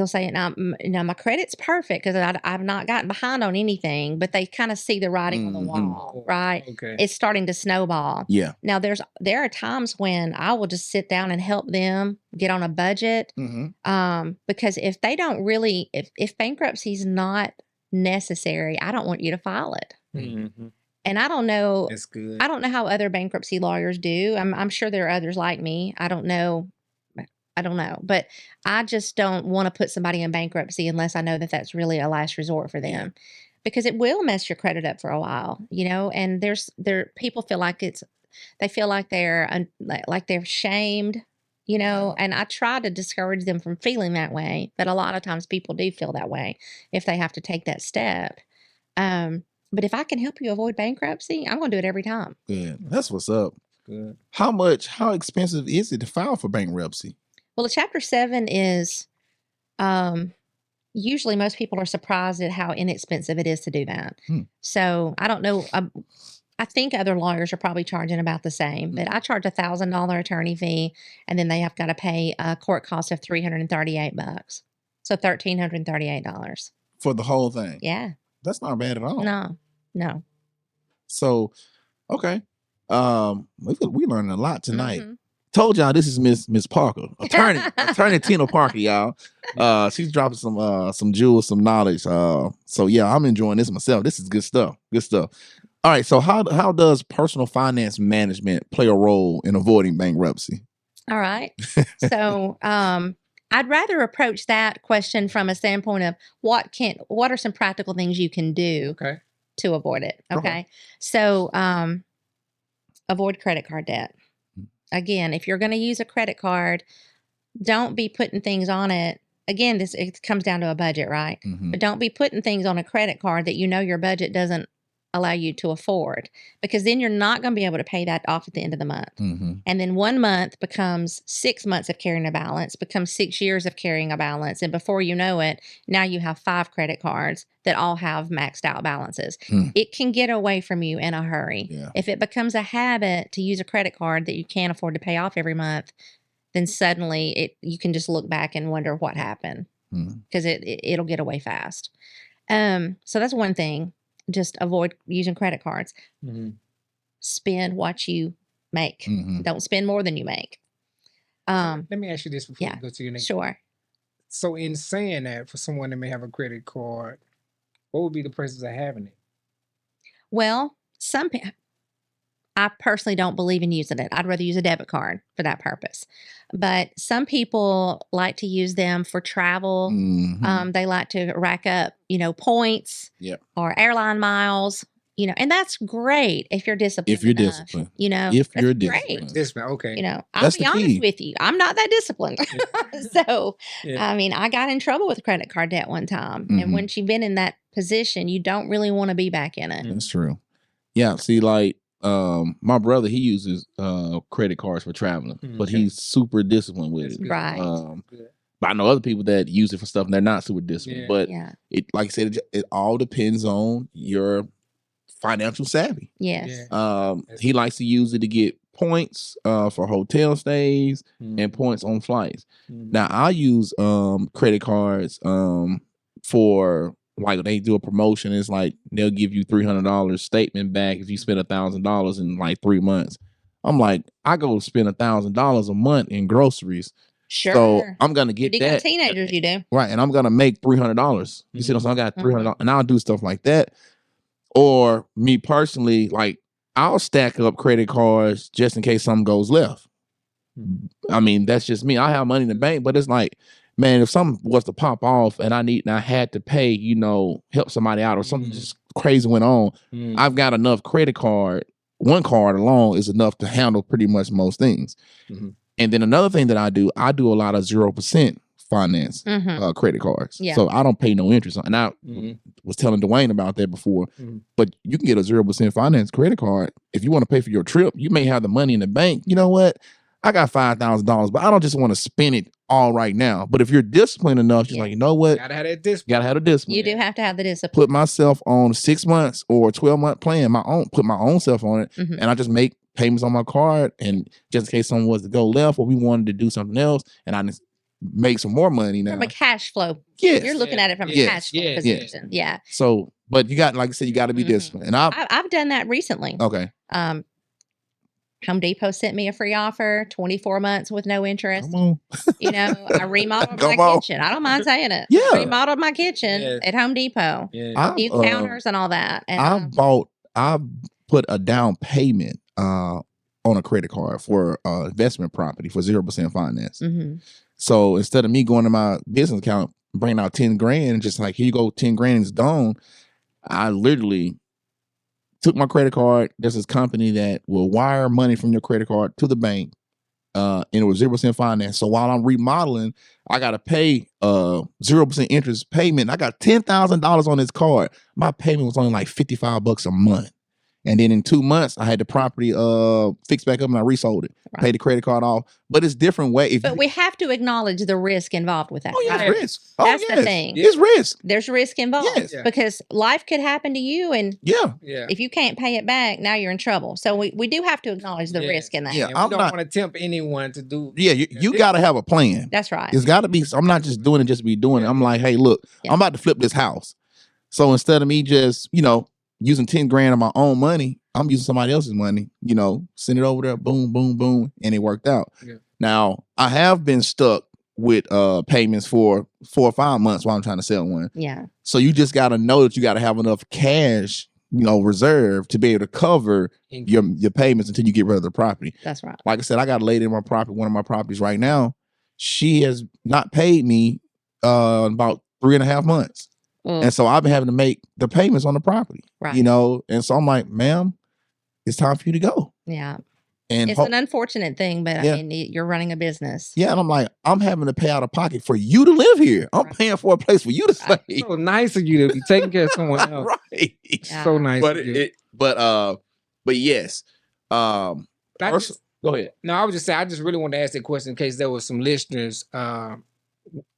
say, now my credit's perfect because I've not gotten behind on anything, but they kind of see the writing on the wall, right? Okay. It's starting to snowball. Yeah. Now there are times when I will just sit down and help them get on a budget. Because if they don't really, if bankruptcy is not necessary, I don't want you to file it. And I don't know. That's good. I don't know how other bankruptcy lawyers do. I'm sure there are others like me. I don't know, but I just don't want to put somebody in bankruptcy unless I know that that's really a last resort for them, because it will mess your credit up for a while, and people feel like they feel like they're shamed, and I try to discourage them from feeling that way. But a lot of times people do feel that way if they have to take that step. But if I can help you avoid bankruptcy, I'm going to do it every time. Yeah, that's what's up. Good. How expensive is it to file for bankruptcy? Well, a Chapter 7 is, usually most people are surprised at how inexpensive it is to do that. So I don't know. I think other lawyers are probably charging about the same, but I charge $1,000 attorney fee, and then they have got to pay a court cost of $338. So $1,338 for the whole thing. Yeah, that's not bad at all. No. So, okay, we learned a lot tonight. Told y'all this is Miss Parker, attorney Tina Parker, y'all. She's dropping some jewels, some knowledge. So yeah, I'm enjoying this myself. This is good stuff. Good stuff. All right. So how does personal finance management play a role in avoiding bankruptcy? All right. So I'd rather approach that question from a standpoint of what are some practical things you can do to avoid it. Okay. So avoid credit card debt. Again, if you're going to use a credit card, don't be putting things on it. Again, it comes down to a budget, right? But don't be putting things on a credit card that your budget doesn't allow you to afford, because then you're not going to be able to pay that off at the end of the month. And then 1 month becomes 6 months of carrying a balance, becomes 6 years of carrying a balance. And before you know it, now you have 5 credit cards that all have maxed out balances. It can get away from you in a hurry. Yeah. If it becomes a habit to use a credit card that you can't afford to pay off every month, then suddenly you can just look back and wonder what happened, because it'll get away fast. So that's one thing. Just avoid using credit cards. Spend what you make. Don't spend more than you make. Let me ask you this before we go to your next. Sure. So in saying that, for someone that may have a credit card, what would be the purpose of having it? Well, I personally don't believe in using it. I'd rather use a debit card for that purpose. But some people like to use them for travel. They like to rack up, points or airline miles, and that's great if you're disciplined. If you're enough, disciplined. If you're disciplined. Discipline, okay. I'll be honest with you. I'm not that disciplined. So, I mean, I got in trouble with credit card debt one time. And once you've been in that position, you don't really want to be back in it. That's true. Yeah. See, like, my brother, he uses credit cards for traveling, but he's super disciplined with it. Right. But I know other people that use it for stuff and they're not super disciplined. But it, like I said, it all depends on your financial savvy. Yes. He likes to use it to get points for hotel stays and points on flights. Now I use credit cards for, like, they do a promotion. It's like they'll give you $300 statement back if you spend $1,000 in like 3 months. I'm like, I go spend $1,000 a month in groceries. Sure. So I'm gonna get You got that. teenagers, you do. Right, and I'm gonna make $300. You see what I'm saying? I got $300, Mhm. and I'll do stuff like that. Or me personally, like I'll stack up credit cards just in case something goes left. I mean, that's just me. I have money in the bank, but it's like, man, if something was to pop off and I had to pay, you know, help somebody out or something just crazy went on, I've got enough credit card. One card alone is enough to handle pretty much most things. And then another thing that I do a lot of 0% finance credit cards. Yeah. So I don't pay no interest on. And I was telling Dwayne about that before, but you can get a 0% finance credit card. If you want to pay for your trip, you may have the money in the bank. You know what? I got $5,000, but I don't just want to spend it all right now. But if you're disciplined enough, you're like, you know what? Gotta have that discipline. Gotta have the discipline. You do have to have the discipline. Put myself on 6 months or 12-month plan, put my own self on it, and I just make payments on my card. And just in case someone was to go left or we wanted to do something else, and I just make some more money now. From a cash flow. Yes. You're looking at it from a cash flow position. Yeah. So, but you got, like I said, you got to be disciplined. And I've done that recently. Okay. Home Depot sent me a free offer, 24 months with no interest. Come on. You know, I remodeled my kitchen. I don't mind saying it. Yeah. I remodeled my kitchen at Home Depot. New counters and all that. And I put a down payment on a credit card for investment property for 0% finance. So instead of me going to my business account, bringing out 10 grand and just like, here you go, 10 grand is gone, I literally took my credit card. There's this company that will wire money from your credit card to the bank, and it was 0% finance. So while I'm remodeling, I got to pay 0% interest payment. I got $10,000 on this card. My payment was only like $55 a month. And then in 2 months, I had the property fixed back up and I resold it. Right. Paid the credit card off. But it's different way. But we have to acknowledge the risk involved with that. Oh, yeah, right? risk. That's the thing. It's risk. There's risk involved because life could happen to you. And if you can't pay it back, now you're in trouble. So we do have to acknowledge the risk in that. Yeah, we don't want to tempt anyone to do. Yeah, you got to have a plan. That's right. It's got to be. I'm not just doing it just to be doing it. I'm like, hey, look, I'm about to flip this house. So instead of me just, using 10 grand of my own money, I'm using somebody else's money, send it over there, boom, boom, boom, and it worked out. Now, I have been stuck with payments for 4 or 5 months while I'm trying to sell one. Yeah. So you just got to know that you got to have enough cash, reserve to be able to cover your payments until you get rid of the property. That's right. Like I said, I got a lady in my property, one of my properties right now. She has not paid me about 3.5 months. And so I've been having to make the payments on the property, right. And so I'm like, ma'am, it's time for you to go. Yeah. And it's an unfortunate thing, but I mean, you're running a business. Yeah. And I'm like, I'm having to pay out of pocket for you to live here. I'm paying for a place for you to stay. So nice of you to be taking care of someone else. Right. Yeah. So nice. But yes. Go ahead. No, I was just saying, I just really wanted to ask that question in case there was some listeners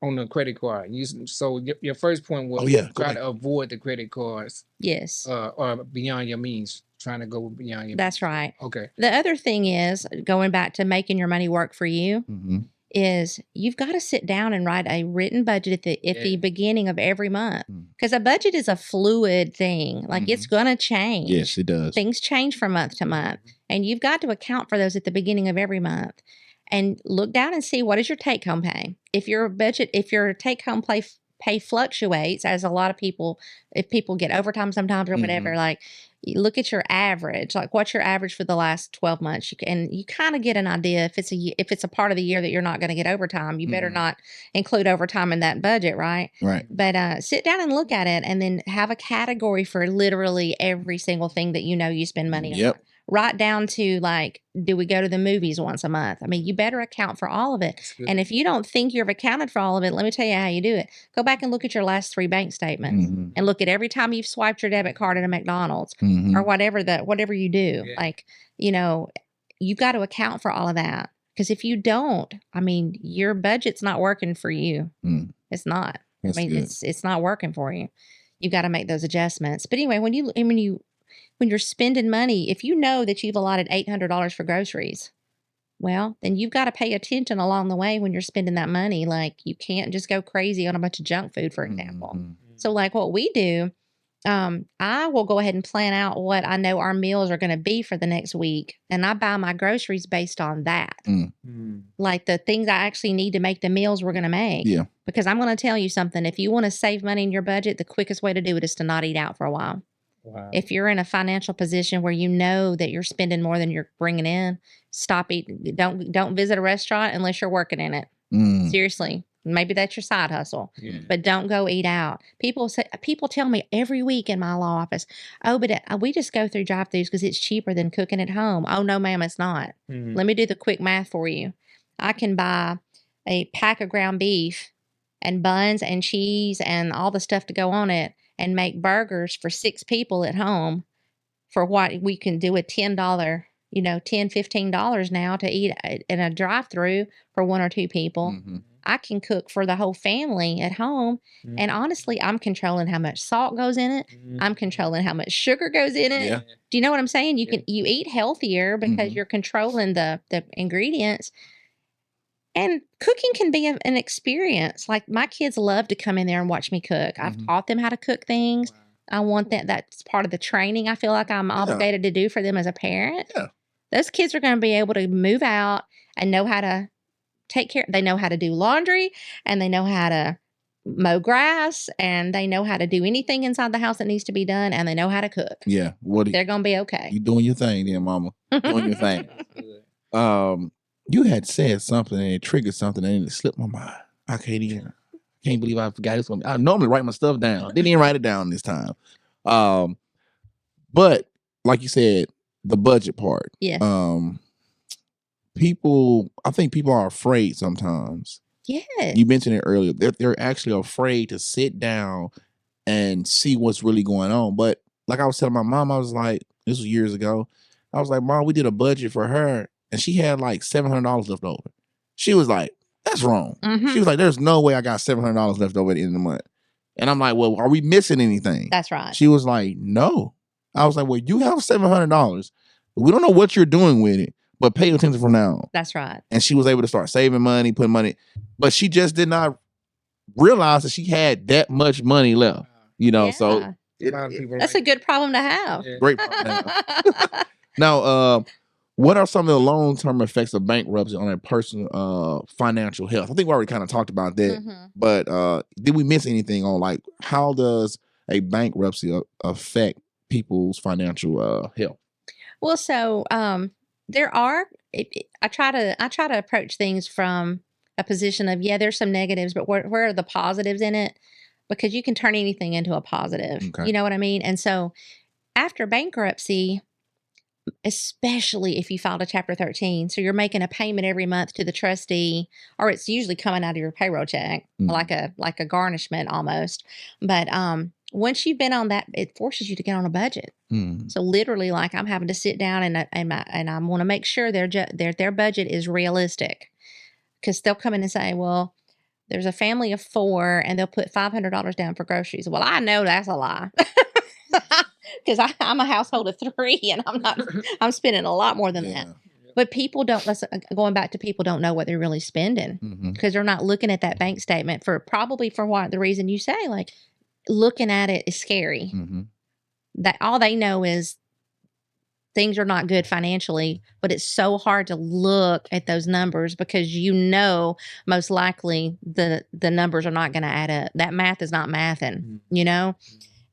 on the credit card. So your first point was try to avoid the credit cards. Yes. Or beyond your means, trying to go beyond your That's right. Okay. The other thing is, going back to making your money work for you, is you've got to sit down and write a written budget at the beginning of every month. Because a budget is a fluid thing. Like it's going to change. Yes, it does. Things change from month to month. And you've got to account for those at the beginning of every month. And look down and see, what is your take-home pay? If your take-home pay fluctuates, as a lot of people, if people get overtime sometimes or whatever, like you look at your average, like what's your average for the last 12 months? You kind of get an idea if it's a part of the year that you're not going to get overtime, you better not include overtime in that budget, right? Right. But sit down and look at it, and then have a category for literally every single thing that you spend money on. Right down to like, do we go to the movies once a month? I mean, you better account for all of it. And if you don't think you've accounted for all of it, let me tell you how you do it. Go back and look at your last 3 bank statements and look at every time you've swiped your debit card at a McDonald's or whatever you do. Yeah. Like, you've got to account for all of that. Because if you don't, I mean, your budget's not working for you. It's not. That's it's not working for you. You've got to make those adjustments. But anyway, when you're spending money, if you know that you've allotted $800 for groceries, well, then you've got to pay attention along the way when you're spending that money. Like, you can't just go crazy on a bunch of junk food, for example. So like what we do I will go ahead and plan out what I know our meals are going to be for the next week. And I buy my groceries based on that. Like the things I actually need to make the meals we're going to make. Yeah. Because I'm going to tell you something. If you want to save money in your budget, the quickest way to do it is to not eat out for a while. Wow. If you're in a financial position where you know that you're spending more than you're bringing in, stop eating. Don't visit a restaurant unless you're working in it. Seriously. Maybe that's your side hustle, but don't go eat out. People tell me every week in my law office, oh, but we just go through drive-thrus because it's cheaper than cooking at home. Oh, no, ma'am, it's not. Let me do the quick math for you. I can buy a pack of ground beef and buns and cheese and all the stuff to go on it and make burgers for 6 people at home for what we can do a $10, $10, $15 now to eat in a drive-thru for 1 or 2 people. I can cook for the whole family at home. And honestly, I'm controlling how much salt goes in it. I'm controlling how much sugar goes in it. Yeah. Do you know what I'm saying? You eat healthier because you're controlling the ingredients. And cooking can be an experience. Like my kids love to come in there and watch me cook. I've taught them how to cook things. I want that's part of the training I feel like I'm obligated to do for them as a parent. Yeah. Those kids are going to be able to move out and know how to take care. They know how to do laundry and they know how to mow grass and they know how to do anything inside the house that needs to be done and they know how to cook. Yeah. They're going to be okay. You doing your thing then, mama. Doing your thing. You had said something and it triggered something and it slipped my mind. I can't believe I forgot this one. I normally write my stuff down. Didn't even write it down this time. But like you said, the budget part. Yes. I think people are afraid sometimes. Yes. You mentioned it earlier. They're actually afraid to sit down and see what's really going on. But like I was telling my mom, I was like, this was years ago. I was like, Mom, we did a budget for her and she had like $700 left over. She was like, that's wrong. She was like, there's no way I got $700 left over at the end of the month. And I'm like, well, are we missing anything? That's right. She was like, no. I was like, well, you have $700. We don't know what you're doing with it, but pay attention from now on. That's right. And she was able to start saving money, putting money, but she just did not realize that she had that much money left, so. That's a good problem to have. Great problem to have. Now, what are some of the long-term effects of bankruptcy on a person's financial health? I think we already kind of talked about that, but did we miss anything on like how does a bankruptcy affect people's financial health? Well, so there are. I try to approach things from a position of there's some negatives, but where are the positives in it? Because you can turn anything into a positive. Okay. You know what I mean? And so after bankruptcy, especially if you filed a Chapter 13, so you're making a payment every month to the trustee, or it's usually coming out of your payroll check, like a garnishment almost. But once you've been on that, it forces you to get on a budget. So literally, like I'm having to sit down and I want to make sure their budget is realistic, because they'll come in and say, well, there's a family of 4 and they'll put $500 down for groceries. Well, I know that's a lie. Because I'm a household of 3 and I'm spending a lot more than that. But people going back to people don't know what they're really spending because they're not looking at that bank statement for what the reason you say, like looking at it is scary. That all they know is things are not good financially, but it's so hard to look at those numbers because most likely the numbers are not going to add up. That math is not mathing,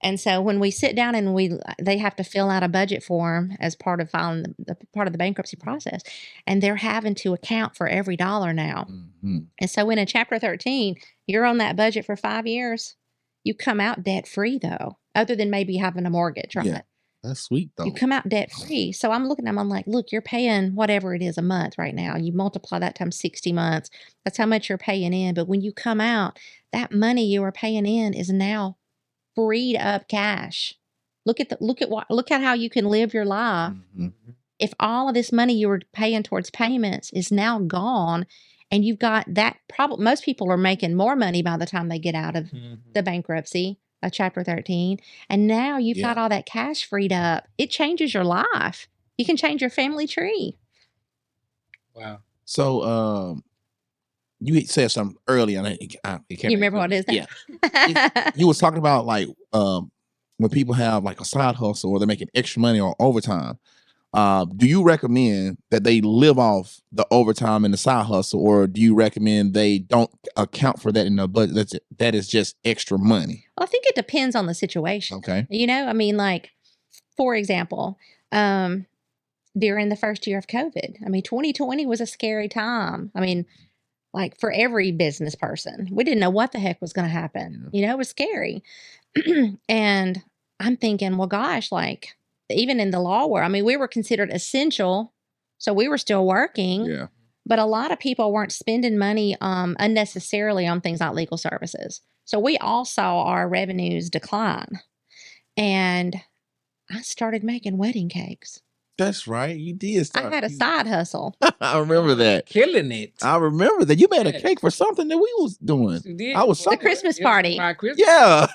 And so when we sit down and they have to fill out a budget form as part of filing part of the bankruptcy process, and they're having to account for every dollar now. And so in a Chapter 13, you're on that budget for 5 years. You come out debt free though, other than maybe having a mortgage, right? Yeah, that's sweet though. You come out debt free. So I'm looking at them, I'm like, look, you're paying whatever it is a month right now. You multiply that times 60 months. That's how much you're paying in. But when you come out, that money you are paying in is now freed up cash. Look at how you can live your life. If all of this money you were paying towards payments is now gone, and you've got that problem. Most people are making more money by the time they get out of the bankruptcy of Chapter 13, and now you've got all that cash freed up. It changes your life. You can change your family tree. Wow. So, you said something earlier. You remember what it is? Yeah. You was talking about like when people have like a side hustle or they're making extra money or overtime, do you recommend that they live off the overtime and the side hustle, or do you recommend they don't account for that in the budget? That is just extra money. Well, I think it depends on the situation. Okay. You know, I mean, like, for example, during the first year of COVID, I mean, 2020 was a scary time. I mean, like for every business person, we didn't know what the heck was going to happen. You know, it was scary. And I'm thinking, well, gosh, like even in the law world, I mean, we were considered essential. So we were still working. Yeah. But a lot of people weren't spending money unnecessarily on things like legal services. So we all saw our revenues decline. And I started making wedding cakes. That's right. You did start. I had a side hustle. I remember that. Killing it. I remember that. You made a cake for something that we was doing. You did. I was The somewhere. Christmas party. My Christmas. Yeah.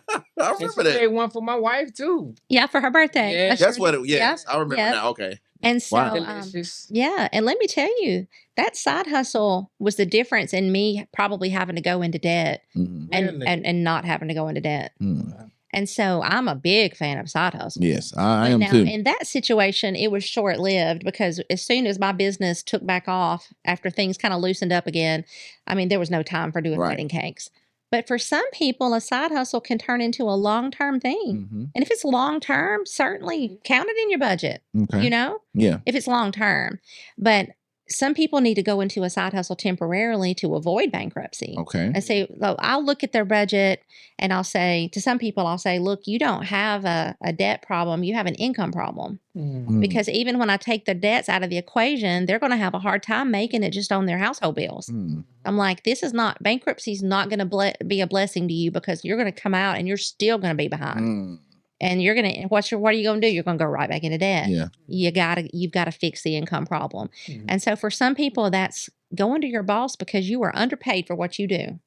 I And remember she that. made one for my wife too. Yeah, for her birthday. Yeah. I That's sure what did. it yes. Yep, I remember yep. now. Okay. And so, Wow. Delicious. yeah. And let me tell you, that side hustle was the difference in me probably having to go into debt Mhm. and, Really? and not having to go into debt. Mm. And so I'm a big fan of side hustle. Yes, I But am now, too. in that situation, it was short lived because as soon as my business took back off after things kind of loosened up again, I mean, there was no time for doing Right. wedding cakes. But for some people, a side hustle can turn into a long term thing. Mhm. And if it's long term, certainly count it in your budget, Okay. you know, Yeah. if it's long term. But some people need to go into a side hustle temporarily to avoid bankruptcy. Okay. And say, I'll look at their budget and I'll say to some people, I'll say, look, you don't have a debt problem. You have an income problem. Mm. Because even when I take the debts out of the equation, they're going to have a hard time making it just on their household bills. Mm. I'm like, bankruptcy is not going to be a blessing to you because you're going to come out and you're still going to be behind. Mm. And you're going to, what are you going to do? You're going to go right back into debt. Yeah. You've got to fix the income problem. Mhm. And so for some people, that's going to your boss because you are underpaid for what you do.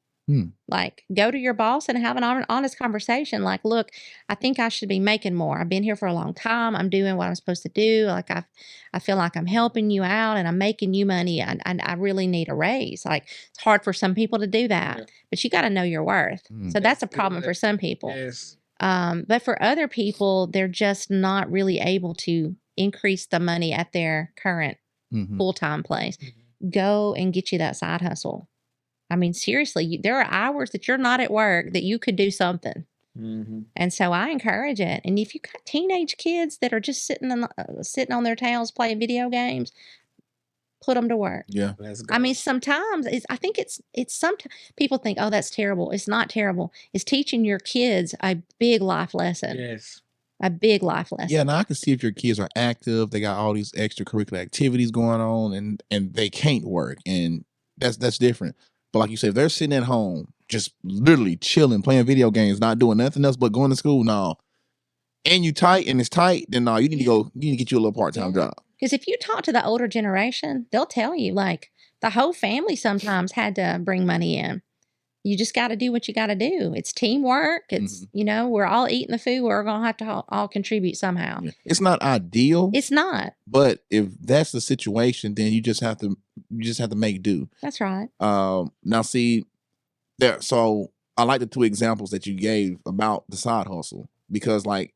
Like, go to your boss and have an honest conversation. Like, look, I think I should be making more. I've been here for a long time. I'm doing what I'm supposed to do. Like, I feel like I'm helping you out and I'm making you money. And I really need a raise. Like, it's hard for some people to do that, Yeah. but you got to know your worth. Mm. So that's a Yes, problem for some people. Yes. But for other people, they're just not really able to increase the money at their current Mhm. full-time place. Mhm. Go and get you that side hustle. I mean, seriously, there are hours that you're not at work that you could do something. Mhm. And so I encourage it. And if you got teenage kids that are just sitting on their tails playing video games, put them to work. Yeah. Let's go. I mean, sometimes I think it's sometimes people think, oh, that's terrible. It's not terrible. It's teaching your kids a big life lesson. Yes. A big life lesson. Yeah, now I can see if your kids are active, they got all these extracurricular activities going on, and they can't work, and that's different. But like you said, if they're sitting at home, just literally chilling, playing video games, not doing nothing else but going to school, no. And you tight and it's tight, then no, you need to go. You need to get you a little part-time job. Because if you talk to the older generation, they'll tell you like the whole family sometimes had to bring money in. You just got to do what you got to do. It's teamwork. It's, we're all eating the food. We're going to have to all contribute somehow. Yeah. It's not ideal, It's not. but if that's the situation, then you just have to make do. That's right. Now see there. So I like the two examples that you gave about the side hustle, because like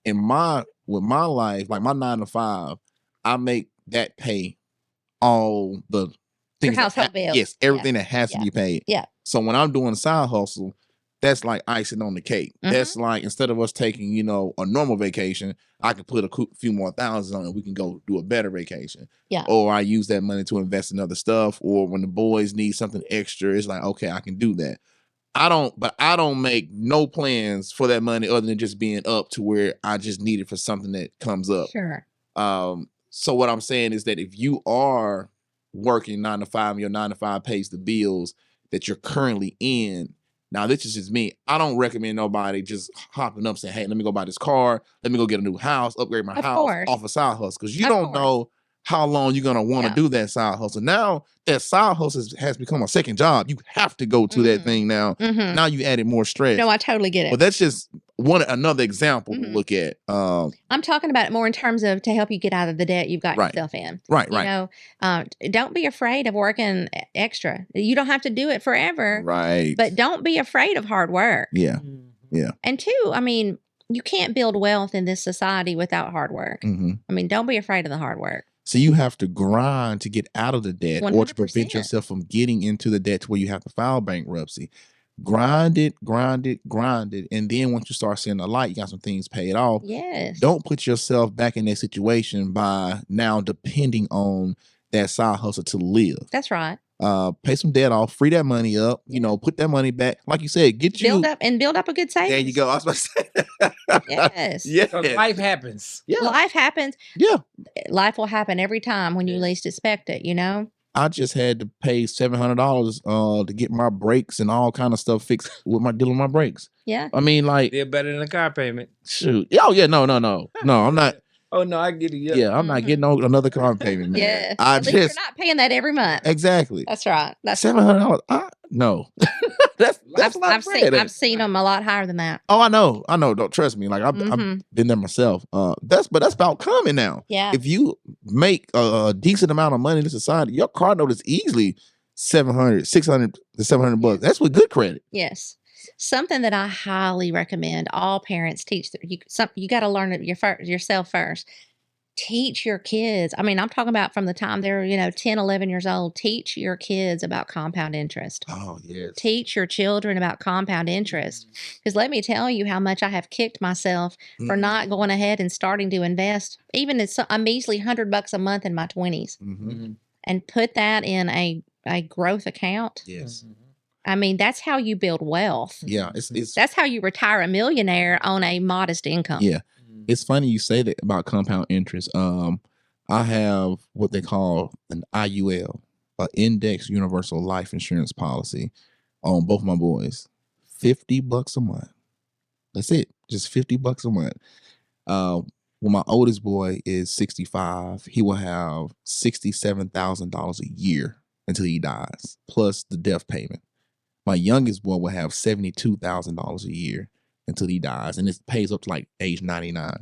with my life, like my 9 to 5, I make that pay all the things. Your household bills. Yes, everything that has to Yeah. be paid. Yeah. So when I'm doing a side hustle, that's like icing on the cake. Mhm. That's like, instead of us taking, a normal vacation, I can put a few more thousands on it. We can go do a better vacation. Yeah. Or I use that money to invest in other stuff. Or when the boys need something extra, it's like, okay, I can do that. I don't make no plans for that money other than just being up to where I just need it for something that comes up. Sure. So what I'm saying is that if you are working 9 to 5 and your 9 to 5 pays the bills that you're currently in, now this is just me. I don't recommend nobody just hopping up saying, hey, let me go buy this car. Let me go get a new house, upgrade my Of house course. off a side hustle. Because you Of don't course. know how long you're going to want to Yeah. do that side hustle. Now that side hustle has become a second job. You have to go to that Mhm. thing now. Mm-hmm. Now you added more stress. No, I totally get it. But that's just another example to Mhm. look at. I'm talking about it more in terms of to help you get out of the debt you've got Right. yourself in. Right, You right, know, don't be afraid of working extra. You don't have to do it forever, right. but don't be afraid of hard work. Yeah, Mhm. yeah. And two, I mean, you can't build wealth in this society without hard work. Mm-hmm. I mean, don't be afraid of the hard work. So you have to grind to get out of the debt, or to prevent 100%. yourself from getting into the debt to where you have to file bankruptcy. Grind it, and then once you start seeing the light, you got some things paid off. Yes. Don't put yourself back in that situation by now depending on that side hustle to live. That's right. Pay some debt off, free that money up, put that money back. Like you said, build up a good savings. There you go. I was about to say. Yes. Yeah. Life happens. Yeah. Life happens. Yeah. Life will happen every time when you least expect it, I just had to pay $700 to get my brakes and all kind of stuff fixed with my dealing with my brakes. Yeah. I mean, like, they're better than a car payment. Shoot. Oh yeah, no. I'm not. Oh no, I get it. Yeah, I'm not getting another car payment, man. Yeah. At least you're not paying that every month. Exactly. That's right. That's $700. No. that's I've seen them a lot higher than that. Oh, I know. Don't trust me. Like I've been there myself. That's about coming now. Yeah. If you make a decent amount of money in society, your car note is easily $600 to $700. That's with good credit. Yes. Something that I highly recommend all parents teach. You got to learn it yourself first. Teach your kids. I mean, I'm talking about from the time they're 10, 11 years old. Teach your kids about compound interest. Oh, yes. Teach your children about compound interest. Because let me tell you how much I have kicked myself for not going ahead and starting to invest, even a measly $100 a month in my 20s, and put that in a growth account. Yes. I mean, that's how you build wealth. Yeah. That's how you retire a millionaire on a modest income. Yeah. It's funny you say that about compound interest. I have what they call an IUL, an Index Universal Life Insurance Policy, on both my boys. $50 a month. That's it. Just $50 a month. When my oldest boy is 65, he will have $67,000 a year until he dies, plus the death payment. My youngest boy will have $72,000 a year until he dies, and it pays up to like age 99.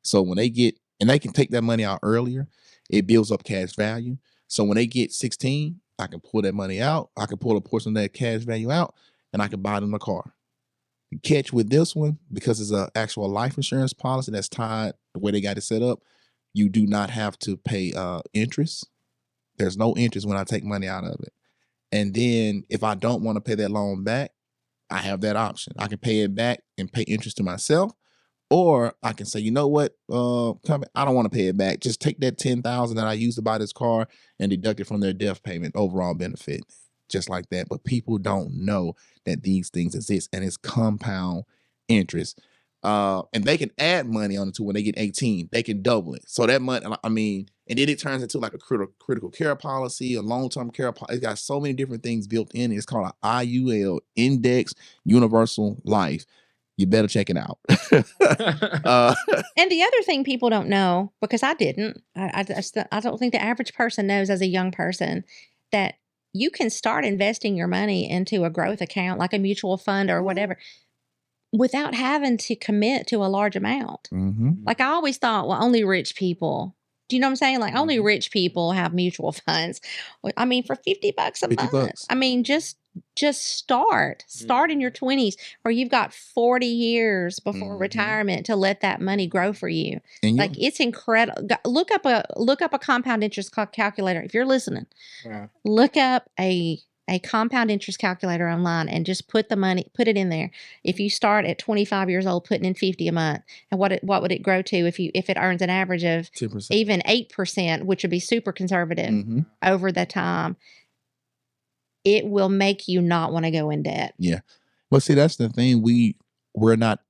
So when they can take that money out earlier, it builds up cash value. So when they get 16, I can pull that money out. I can pull a portion of that cash value out, and I can buy them a car. The catch with this one, because it's an actual life insurance policy that's tied the way they got it set up, you do not have to pay interest. There's no interest when I take money out of it. And then if I don't want to pay that loan back, I have that option. I can pay it back and pay interest to myself, or I can say, you know what, I don't want to pay it back. Just take that $10,000 that I used to buy this car and deduct it from their death payment, overall benefit, just like that. But people don't know that these things exist, and it's compound interest. And they can add money on it too when they get 18. They can double it. So that money, I mean, and then it turns into like a critical care policy, a long-term care policy. It's got so many different things built in. It's called an IUL, Index Universal Life. You better check it out. And the other thing people don't know, because I didn't, I don't think the average person knows as a young person, that you can start investing your money into a growth account, like a mutual fund or whatever, without having to commit to a large amount. Like I always thought, well, only rich people. Do you know what I'm saying? Like only rich people have mutual funds. I mean, for $50 a month. I mean, just start in your 20s, where you've got 40 years before retirement to let that money grow for you. And like it's incredible. Look up a compound interest calculator. If you're listening, look up a compound interest calculator online and just put it in there. If you start at 25 years old, putting in $50 a month, and what would it grow to if it earns an average of 10%. Even 8%, which would be super conservative over the time, it will make you not want to go in debt. Yeah. Well, see, that's the thing. We're not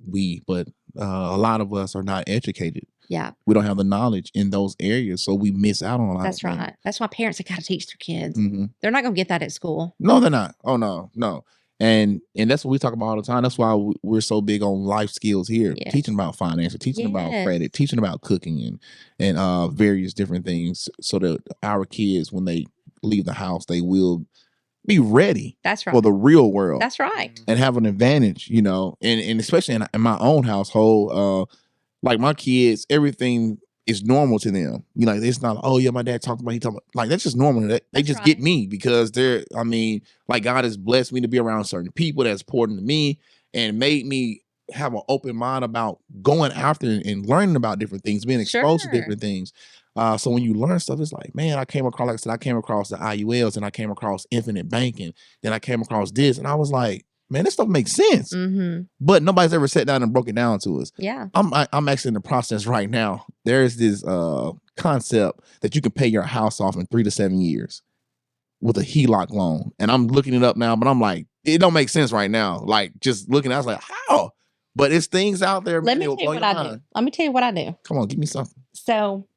we, but a lot of us are not educated. Yeah. We don't have the knowledge in those areas, so we miss out on a lot. That's of things. right. That's why parents have got to teach their kids. They're not going to get that at school. No, they're not. Oh, no. And that's what we talk about all the time. That's why we're so big on life skills here. Yes. Teaching about finance, teaching about credit, teaching about cooking and various different things, so that our kids, when they leave the house, they will be ready. That's right. For the real world. That's right. And have an advantage, and especially in my own household, like my kids, everything is normal to them. Like it's not, oh yeah, my dad talked about, like that's just normal. They just get me because like God has blessed me to be around certain people that's important to me and made me have an open mind about going after and learning about different things, being exposed to Sure. different things. So when you learn stuff, it's like, man, I came across, like I said, I came across the IULs and I came across infinite banking. Then I came across this and I was like, man, this stuff makes sense. Mm-hmm. But nobody's ever sat down and broke it down to us. Yeah. I'm actually in the process right now. There's this concept that you can pay your house off in 3 to 7 years with a HELOC loan. And I'm looking it up now, but I'm like, it don't make sense right now. Like just looking, I was like, how? But it's things out there. Let Man, me it'll tell you blow what your I do. mind. Let me tell you what I do. Come on, give me something. So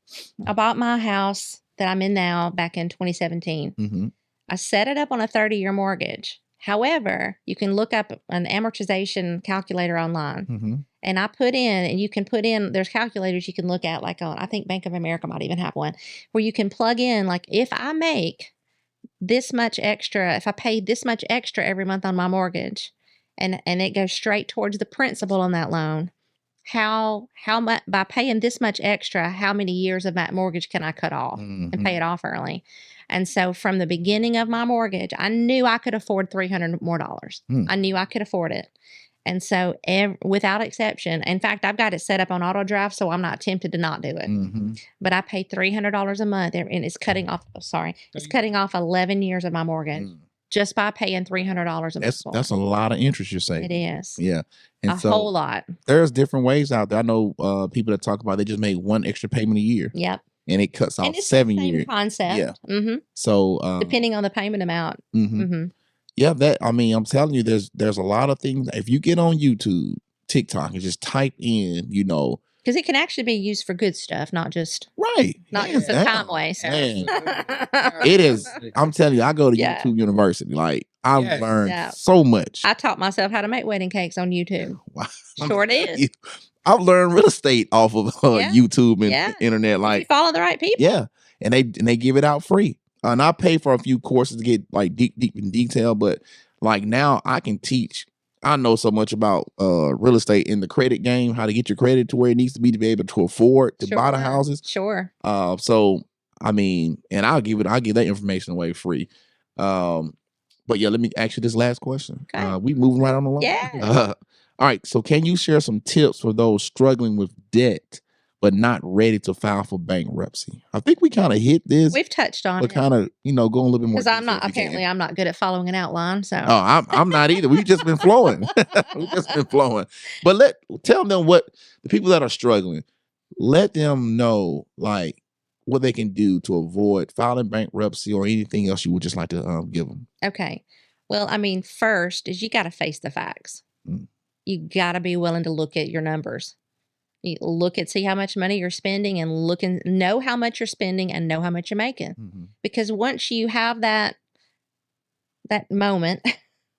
I bought my house that I'm in now back in 2017. Mm-hmm. I set it up on a 30-year mortgage. However, you can look up an amortization calculator online. Mm-hmm. And I put in, and you can put in, there's calculators you can look at, like on, I think Bank of America might even have one, where you can plug in, like, if I make this much extra, if I pay this much extra every month on my mortgage, and it goes straight towards the principal on that loan, how much, by paying this much extra, how many years of that mortgage can I cut off and pay it off early? And so from the beginning of my mortgage, I knew I could afford $300 more. I knew I could afford it. And so without exception, in fact, I've got it set up on auto draft, so I'm not tempted to not do it. Mm-hmm. But I pay $300 a month, and it's cutting off, it's cutting off 11 years of my mortgage just by paying $300 a month. That's a lot of interest you're saving. It is. Yeah. And a whole lot. There's different ways out there. I know people that talk about they just make one extra payment a year. Yep. And it cuts off And it's 7 the same years. concept. Yeah. Mm-hmm. So depending on the payment amount. Mm-hmm. Mm-hmm. Yeah, I'm telling you, there's a lot of things. If you get on YouTube, TikTok, and just type in, because it can actually be used for good stuff, not just not just a time waste. Man, it is. I'm telling you, I go to Yeah. YouTube University. Like I've learned Yeah. so much. I taught myself how to make wedding cakes on YouTube. Wow. Sure did. I've learned real estate off of Yeah. YouTube and Yeah. internet. If Like you follow the right people. yeah, and they give it out free. And I pay for a few courses to get like deep in detail, but like now I can teach. I know so much about real estate in the credit game, how to get your credit to where it needs to be able to afford to buy the houses. Sure. So I mean, and I'll give that information away free. But yeah, let me ask you this last question. Okay. We moving right on along. Yeah. All right. So can you share some tips for those struggling with debt but not ready to file for bankruptcy? I think we kind of hit this. We've touched on but it. kind of, go a little bit more. Because I'm not good at following an outline. So I'm not either. We've just been flowing. But tell them what the people that are struggling, let them know like what they can do to avoid filing bankruptcy or anything else you would just like to give them. Okay. Well, I mean, first is you got to face the facts. You got to be willing to look at your numbers. You see how much money you're spending and know how much you're spending and know how much you're making. Mm-hmm. Because once you have that moment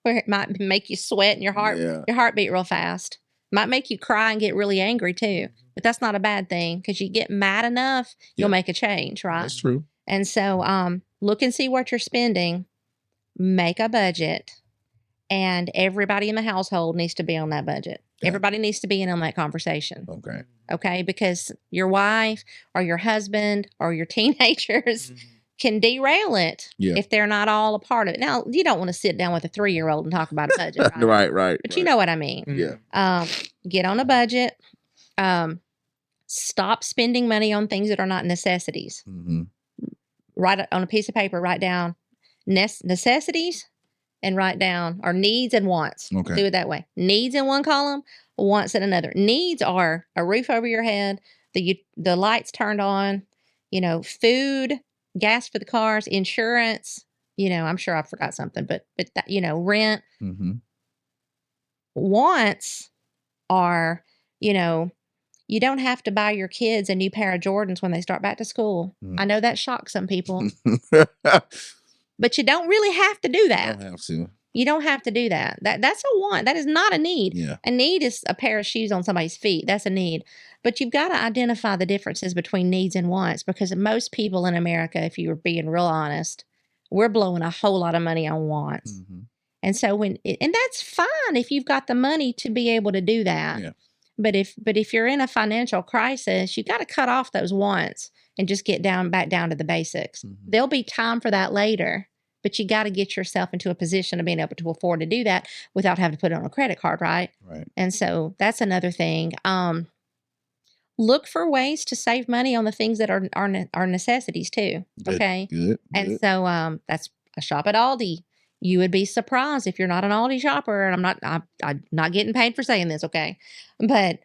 where it might make you sweat and your heart beat real fast, might make you cry and get really angry too. But that's not a bad thing because you get mad enough, you'll make a change, right? That's true. And so look and see what you're spending, make a budget, and everybody in the household needs to be on that budget. Okay. Everybody needs to be in on that conversation. Okay. Because your wife or your husband or your teenagers can derail it if they're not all a part of it. Now, you don't want to sit down with a 3-year-old and talk about a budget. Right. But you know what I mean. Yeah. Get on a budget. Stop spending money on things that are not necessities. Mm-hmm. Write on a piece of paper, write down necessities and write down or needs and wants. Okay. Do it that way. Needs in one column, wants in another. Needs are a roof over your head, the lights turned on, food, gas for the cars, insurance, I'm sure I forgot something, but that, rent. Mm-hmm. Wants are, you don't have to buy your kids a new pair of Jordans when they start back to school. I know that shocks some people. But you don't really have to do that. You don't have to do that. That's a want. That is not a need. Yeah. A need is a pair of shoes on somebody's feet. That's a need. But you've got to identify the differences between needs and wants because most people in America, if you're being real honest, we're blowing a whole lot of money on wants. Mm-hmm. And so and that's fine if you've got the money to be able to do that. Yeah. But if you're in a financial crisis, you got to cut off those wants and just get back down to the basics. Mm-hmm. There'll be time for that later. but you got to get yourself into a position of being able to afford to do that without having to put it on a credit card, right? Right. And so that's another thing. Look for ways to save money on the things that are necessities too. Good, Okay. Good. And so that's a shop at Aldi. You would be surprised if you're not an Aldi shopper, and I'm not getting paid for saying this, okay? But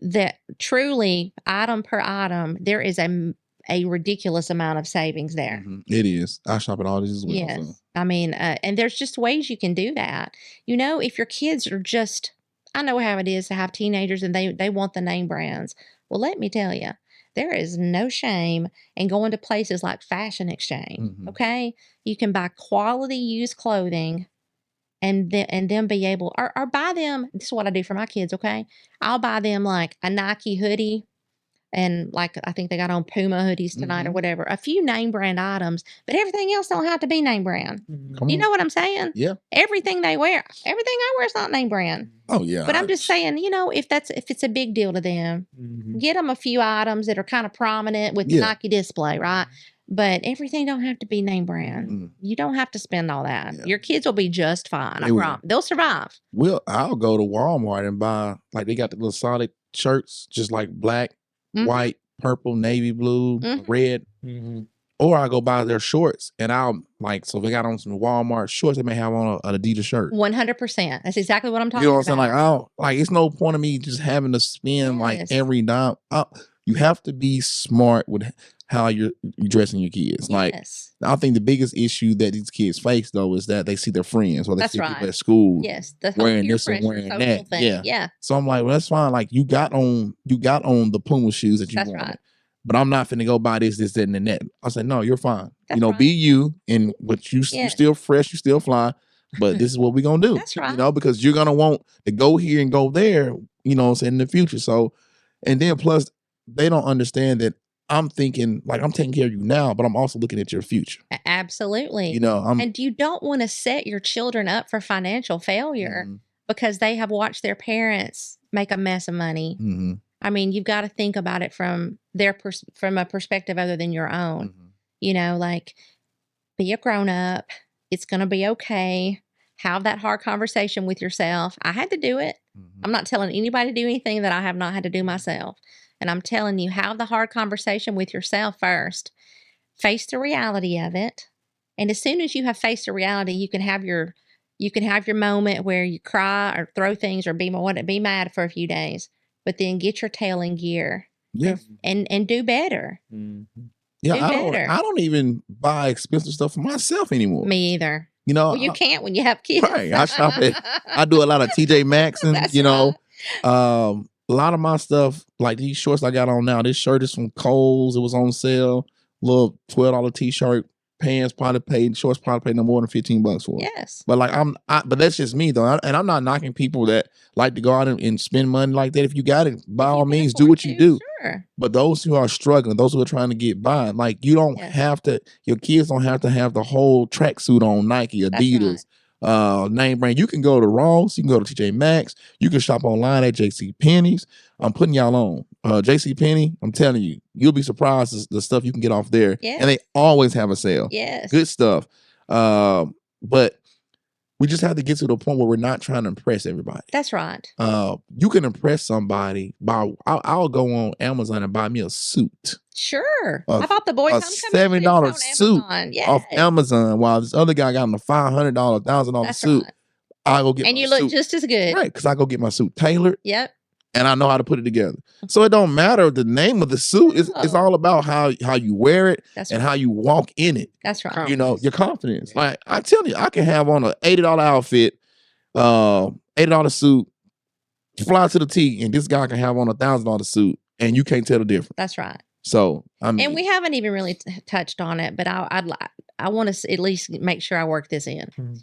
that truly, item per item, there is a ridiculous amount of savings there. Mm-hmm. It is. I shop at Aldi's as well. Yes. So. I mean, and there's just ways you can do that. You know, if your kids are just, I know how it is to have teenagers and they want the name brands. Well, let me tell you, there is no shame in going to places like Fashion Exchange. Mm-hmm. Okay. You can buy quality used clothing and then be able, or buy them. This is what I do for my kids. Okay. I'll buy them like a Nike hoodie. And like, I think they got on Puma hoodies tonight or whatever, a few name brand items, but everything else don't have to be name brand. You know what I'm saying? Yeah. Everything they wear, everything I wear is not name brand. Oh yeah. But I'm just saying, you know, if it's a big deal to them, get them a few items that are kind of prominent with the Nike display, right? But everything don't have to be name brand. You don't have to spend all that. Yeah. Your kids will be just fine. I promise. They'll survive. Well, I'll go to Walmart and buy, like, they got the little solid shirts, just like black, white, purple, navy blue, red. Or I go buy their shorts, and I'll, like, so if they got on some Walmart shorts, they may have on an Adidas shirt. 100%. That's exactly what I'm talking about. You know what I'm saying? Like, I don't, like, it's no point of me just having to spend like every dime. You have to be smart with how you're dressing your kids. Like, I think the biggest issue that these kids face, though, is that they see their friends or they see people at school wearing this and wearing that. Yeah. So I'm like, well, that's fine. Like, you got on the Puma shoes that you wanted. Right. But I'm not finna go buy this, that, and that. I said, no, you're fine. That's be you, but you're still fresh, you still fly. But this is what we're gonna do. That's right. You know, because you're gonna want to go here and go there, you know what I'm saying, in the future. So, and then plus, they don't understand that I'm thinking, like, I'm taking care of you now, but I'm also looking at your future. Absolutely. You know, and you don't want to set your children up for financial failure because they have watched their parents make a mess of money. I mean, you've got to think about it from from a perspective other than your own. You know, like, be a grown up. It's going to be okay. Have that hard conversation with yourself. I had to do it. I'm not telling anybody to do anything that I have not had to do myself. And I'm telling you, have the hard conversation with yourself first. Face the reality of it. And as soon as you have faced the reality, you can have your moment where you cry or throw things or be mad for a few days. But then get your tail in gear. Yeah. And do better. Yeah, I don't even buy expensive stuff for myself anymore. Me either. You know, well, you can't when you have kids. Right. I do a lot of TJ Maxx and you know, a lot of my stuff, like these shorts I got on now. This shirt is from Kohl's. It was on sale. Little $12 t-shirt. Shorts probably paid no more than $15 for it. Yes. But like but that's just me though. And I'm not knocking people that like to go out and spend money like that. If you got it, by all means, do what you do. Sure. But those who are struggling, those who are trying to get by, like, you don't have to, your kids don't have to have the whole tracksuit on Nike, Adidas, name brand. You can go to Ross, you can go to TJ Maxx, you can shop online at JCPenney's. I'm putting y'all on. JCPenney, I'm telling you, you'll be surprised the stuff you can get off there. Yes. And they always have a sale. Yes. Good stuff. But we just have to get to the point where we're not trying to impress everybody. That's right. You can impress somebody by, I'll go on Amazon and buy me a suit. Sure. I bought the boys $70 suit off Amazon, while this other guy got him a $500, $1,000 suit. Right. I go get and my you look suit. Just as good. Right, because I go get my suit tailored. Yep. And I know how to put it together. So it don't matter the name of the suit. It's all about how you wear it and how you walk in it. That's right. You know, your confidence. Like, I tell you, I can have on an $80 outfit, $80 suit, fly to the T, and this guy can have on a $1,000 suit, and you can't tell the difference. That's right. So, I mean, and we haven't even really touched on it, but I want to at least make sure I work this in.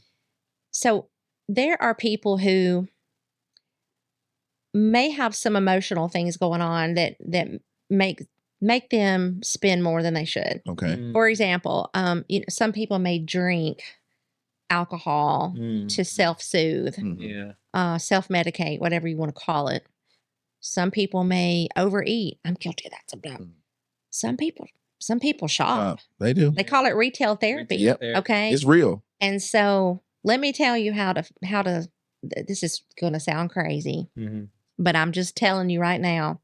So there are people who may have some emotional things going on that make them spend more than they should. Okay. For example, you know, some people may drink alcohol to self-soothe, self-medicate, whatever you want to call it. Some people may overeat. I'm guilty of that sometimes. Some people some people shop. They do. They call it retail therapy. Yep. Okay. It's real. And so let me tell you how to. This is going to sound crazy, but I'm just telling you right now.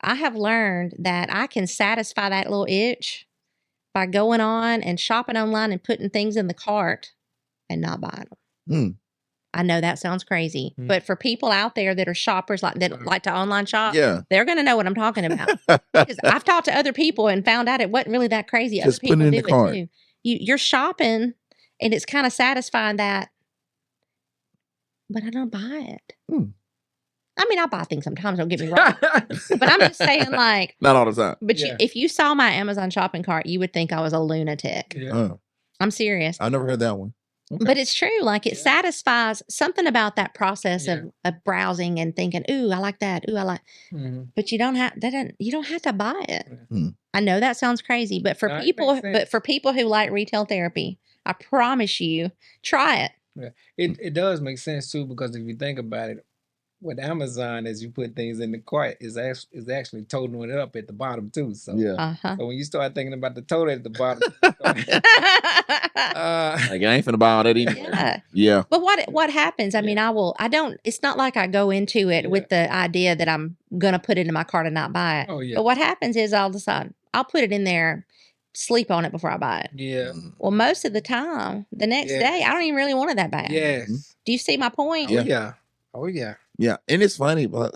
I have learned that I can satisfy that little itch by going on and shopping online and putting things in the cart and not buying them. I know that sounds crazy, but for people out there that are shoppers that like to online shop, they're going to know what I'm talking about. Because I've talked to other people and found out it wasn't really that crazy. Just other people put it in do the cart. too. You're shopping, and it's kind of satisfying that, but I don't buy it. I mean, I buy things sometimes. Don't get me wrong, but I'm just saying, like, not all the time. But if you saw my Amazon shopping cart, you would think I was a lunatic. I'm serious. I never heard that one. Okay. But it's true. Like, it satisfies something about that process of browsing and thinking, "Ooh, I like that. Ooh, I like." But you don't have You don't have to buy it. I know that sounds crazy, but for people who like retail therapy, I promise you, try it. Yeah. It does make sense too, because if you think about it, with Amazon, as you put things in the cart, is actually totaling it up at the bottom too. So so when you start thinking about the total at the bottom, like, I ain't finna buy all that either. Yeah. But what happens? I mean, I don't. It's not like I go into it with the idea that I'm gonna put it in my cart and not buy it. But what happens is I'll decide I'll put it in there, sleep on it before I buy it. Yeah. Well, most of the time, the next day, I don't even really want it that bad. Yes. Do you see my point? Oh yeah. Yeah, and it's funny, but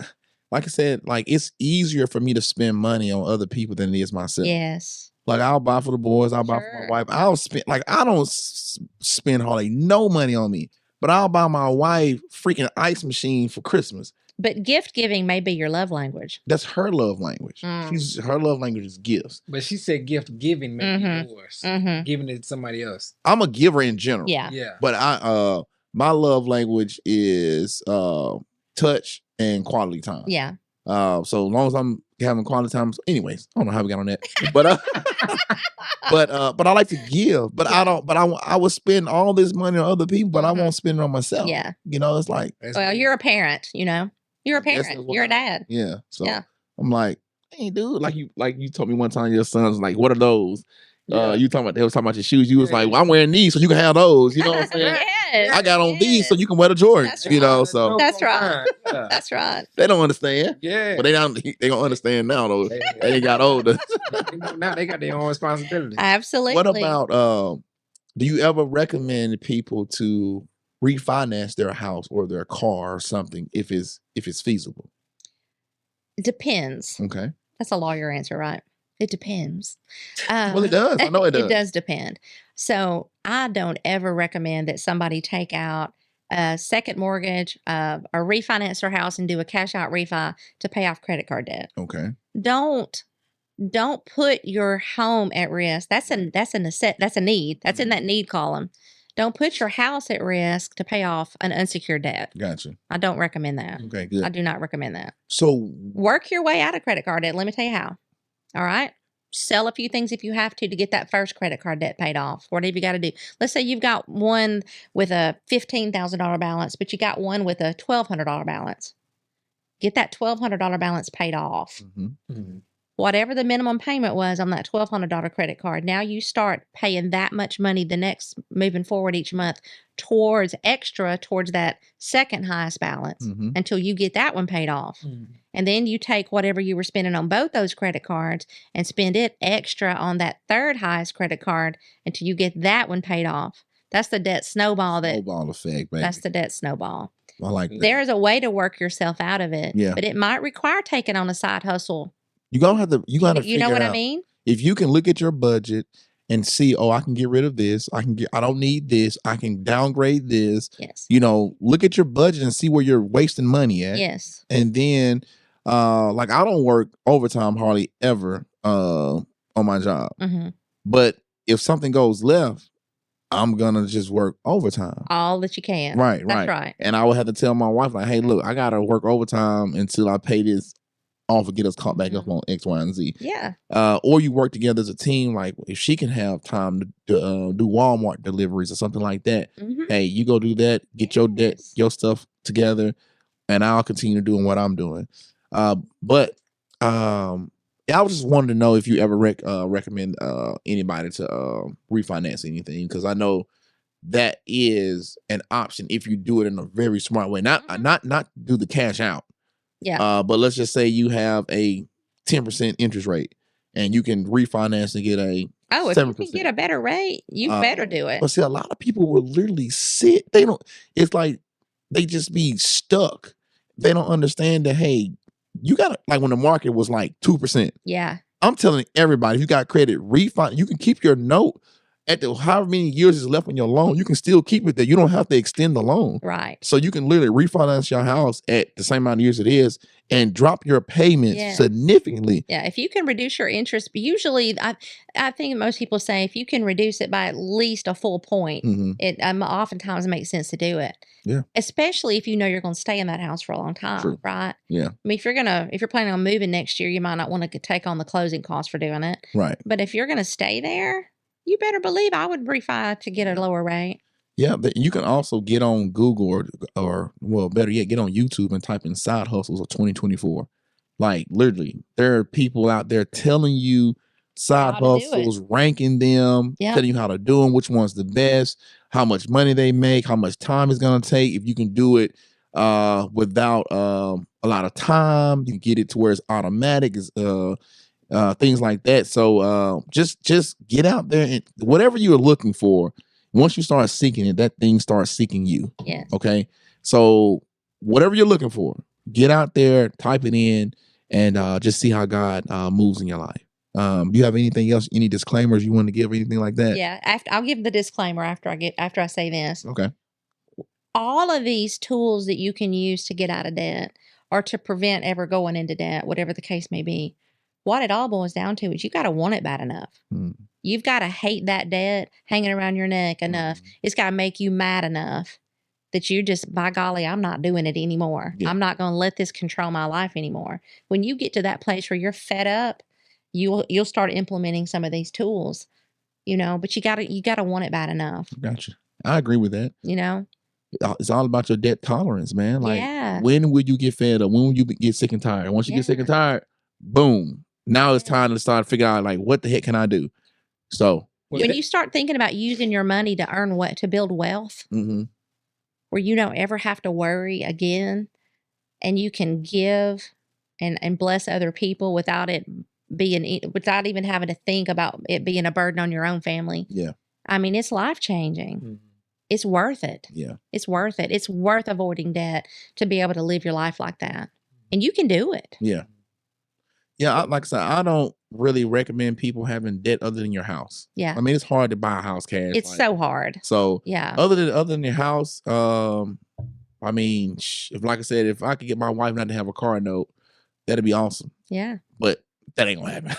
like I said, like, it's easier for me to spend money on other people than it is myself. Yes. Like, I'll buy for the boys, I'll buy for my wife. I'll spend, like, I don't spend hardly no money on me, but I'll buy my wife freaking ice machine for Christmas. But gift giving may be your love language. That's her love language. Her love language is gifts. But she said gift giving may be yours. Giving it to somebody else. I'm a giver in general. Yeah. But my love language is touch and quality time. Yeah. So as long as I'm having quality time, anyways, I don't know how we got on that, but but I like to give, but I don't. But I would spend all this money on other people, but I won't spend it on myself. Yeah. You know, it's like, well, you're a parent. You know, you're a parent. You're a dad. Yeah. So I'm like, hey, dude, like you told me one time your son's like, what are those? They was talking about your shoes. You was like, well, I'm wearing these so you can have those. You know what I'm saying? Yes, I got on these so you can wear the Jordans. You know, so that's right. That's right. They don't understand. Yeah, but they gonna understand now though. They got older. Now they got their own responsibility. Absolutely. What about do you ever recommend people to refinance their house or their car or something if it's feasible? It depends. Okay. That's a lawyer answer, right? It depends. Well, it does. I know it does. It does depend. So I don't ever recommend that somebody take out a second mortgage or refinance their house and do a cash out refi to pay off credit card debt. Okay. Don't put your home at risk. That's a need. That's in that need column. Don't put your house at risk to pay off an unsecured debt. Gotcha. I don't recommend that. Okay, good. I do not recommend that. So work your way out of credit card debt. Let me tell you how. All right. Sell a few things if you have to get that first credit card debt paid off. Whatever you got to do. Let's say you've got one with a $15,000 balance, but you got one with a $1,200 balance. Get that $1,200 balance paid off. Whatever the minimum payment was on that $1,200 credit card, now you start paying that much money moving forward each month towards that second highest balance until you get that one paid off. And then you take whatever you were spending on both those credit cards and spend it extra on that third highest credit card until you get that one paid off. That's the debt snowball. Snowball effect, baby. That's the debt snowball. I like that. There is a way to work yourself out of it, but it might require taking on a side hustle. You gotta figure You know what out. I mean? If you can look at your budget and see, I can get rid of this. I don't need this. I can downgrade this. Yes. You know, look at your budget and see where you're wasting money at. Yes. And then, like, I don't work overtime hardly ever on my job. But if something goes left, I'm gonna just work overtime. All that you can. Right. That's right. And I would have to tell my wife, like, hey, look, I gotta work overtime until I pay this off and get us caught back up on X, Y, and Z. Yeah. Or you work together as a team. Like, if she can have time to do Walmart deliveries or something like that, hey, you go do that, get your stuff together, and I'll continue doing what I'm doing. But I was just wanting to know if you ever recommend anybody to refinance anything, because I know that is an option if you do it in a very smart way. Not do the cash out. Yeah. But let's just say you have a 10% interest rate and you can refinance and get a if 7%. you can get a better rate, you better do it. But see, a lot of people will literally sit. They don't. It's like they just be stuck. They don't understand that. Hey, you gotta, like when the market was like 2%. Yeah. I'm telling everybody, if you got credit, refinance. You can keep your note at the however many years is left on your loan. You can still keep it there. You don't have to extend the loan. Right. So you can literally refinance your house at the same amount of years it is and drop your payments significantly. Yeah. If you can reduce your interest, usually I think most people say if you can reduce it by at least a full point, it oftentimes makes sense to do it. Yeah. Especially if you know you're going to stay in that house for a long time, True. right? Yeah. I mean, if you're planning on moving next year, you might not want to take on the closing costs for doing it. Right. But if you're going to stay there, you better believe I would refi to get a lower rate. Yeah, but you can also get on Google or well, better yet, get on YouTube and type in side hustles of 2024. Like literally, there are people out there telling you side hustles, ranking them, telling you how to do them, which one's the best, how much money they make, how much time it's gonna take. If you can do it without a lot of time, you can get it to where it's automatic. Things like that. So just get out there and whatever you're looking for. Once you start seeking it, that thing starts seeking you. Yeah. Okay. So whatever you're looking for, get out there, type it in, and just see how God moves in your life. Do you have anything else? Any disclaimers you want to give? Anything like that? Yeah. I'll give the disclaimer after I say this. Okay. All of these tools that you can use to get out of debt or to prevent ever going into debt, whatever the case may be, what it all boils down to is you got to want it bad enough. You've got to hate that debt hanging around your neck enough. It's got to make you mad enough that you just, by golly, I'm not doing it anymore. Yeah. I'm not going to let this control my life anymore. When you get to that place where you're fed up, you'll start implementing some of these tools, but you gotta want it bad enough. Gotcha. I agree with that. It's all about your debt tolerance, man. Like, when will you get fed up? When will you get sick and tired? Once you get sick and tired, boom. Now it's time to start figuring out, like, what the heck can I do? So when you start thinking about using your money to build wealth, where you don't ever have to worry again, and you can give and bless other people without even having to think about it being a burden on your own family. Yeah. I mean, it's life changing. It's worth it. Yeah. It's worth it. It's worth avoiding debt to be able to live your life like that. And you can do it. Yeah. Yeah, like I said, I don't really recommend people having debt other than your house. Yeah. I mean, it's hard to buy a house cash. It's so hard. So yeah. Other than your house, I mean, if like I said, if I could get my wife not to have a car note, that'd be awesome. Yeah. But that ain't gonna happen.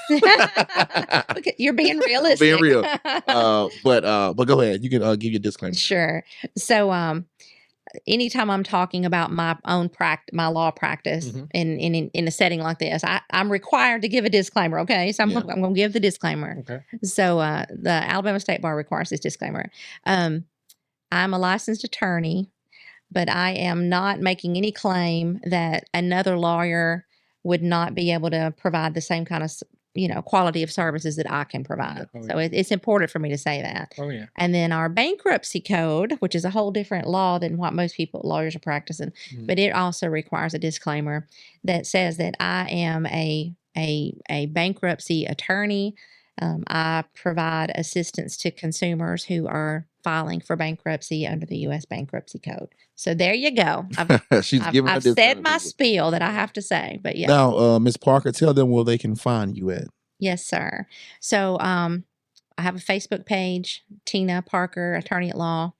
You're being realistic. Being real. But go ahead. You can give your disclaimer. Sure. So anytime I'm talking about my own my law practice in a setting like this, I'm required to give a disclaimer. Okay. So I'm going to give the disclaimer. Okay. So the Alabama State Bar requires this disclaimer. I'm a licensed attorney, but I am not making any claim that another lawyer would not be able to provide the same kind of, quality of services that I can provide. Oh, yeah. So it's important for me to say that. Oh, yeah. And then our bankruptcy code, which is a whole different law than what most lawyers are practicing, but it also requires a disclaimer that says that I am a bankruptcy attorney. I provide assistance to consumers who are filing for bankruptcy under the U.S. Bankruptcy Code. So there you go. I've said my spiel that I have to say, but yeah. Now, Ms. Parker, tell them where they can find you at. Yes, sir. So I have a Facebook page, Tina Parker, Attorney at Law.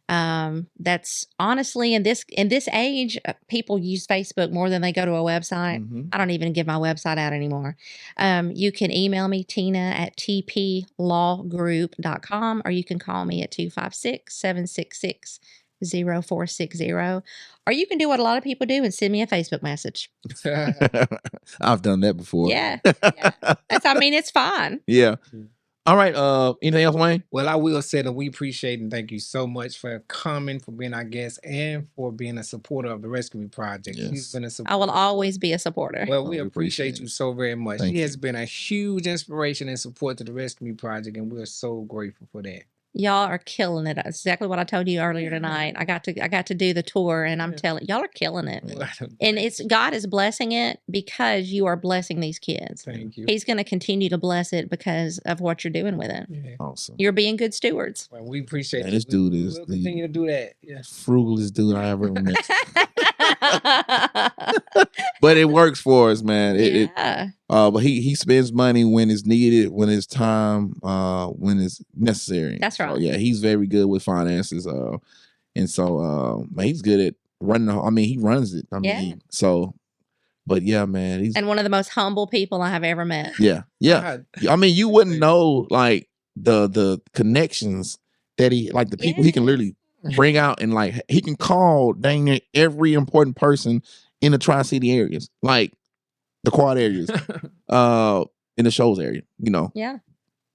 That's honestly in this age, people use Facebook more than they go to a website. I don't even give my website out anymore. You can email me, tina@tplawgroup.com, or you can call me at 256-766-0460. Or you can do what a lot of people do and send me a Facebook message. I've done that before. Yeah. It's fine. Yeah. All right. Anything else, Wayne? Well, I will say that we appreciate and thank you so much for coming, for being our guest, and for being a supporter of the Rescue Me Project. Yes. He's been a I supporter. will always be a supporter. Well, we we appreciate appreciate you it. so very much. Thank He has you. been a huge inspiration and support to the Rescue Me Project, and we're so grateful for that. Y'all are killing it. That's exactly what I told you earlier tonight. I got to do the tour, and I'm telling y'all are killing it. And it's God is blessing it because you are blessing these kids. Thank you. He's going to continue to bless it because of what you're doing with it. Yeah. Awesome. You're being good stewards. Well, we appreciate Man, it. this dude is We'll the continue to do that. Yes. frugalest dude I ever met. But it works for us, man. Yeah. But he spends money when it's needed, when it's time, when it's necessary. That's right. So, yeah, he's very good with finances. And so man, he's good at running. I mean, he runs it. I mean, Yeah. so. But yeah, man, he's And one of the most humble people I have ever met. yeah. I mean, you wouldn't know like the connections that he like the people he can literally bring out, and like he can call dang near every important person in the Tri-City areas, like the quad areas, in the shows area. You know, Yeah.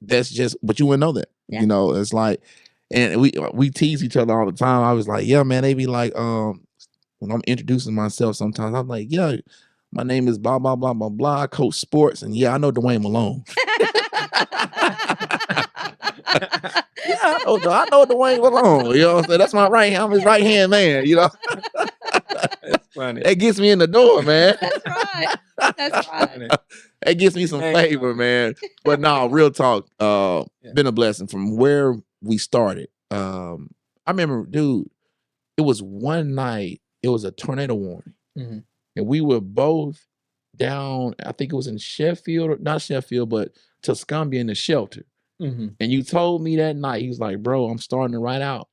that's just, but you wouldn't know that. Yeah. You know, it's like, and we tease each other all the time. I was like, yeah, man, they be like, when I'm introducing myself, sometimes I'm like, yeah, my name is blah blah blah blah blah. I coach sports, and yeah, I know Dwayne Malone. Yeah, I know Dwayne Malone. You know what I'm saying? That's my right hand. I'm his right hand man. You know, That's funny. that gets me in the door, man. That's right. That's right. That gives me some favor, man. But no, real talk. Been a blessing from where we started. I remember, dude, it was one night. It was a tornado warning. Mm-hmm. And we were both down, I think it was in Sheffield, not Sheffield, but Tuscumbia in the shelter. Mm-hmm. And you told me that night, he was like, bro, I'm finally starting to write out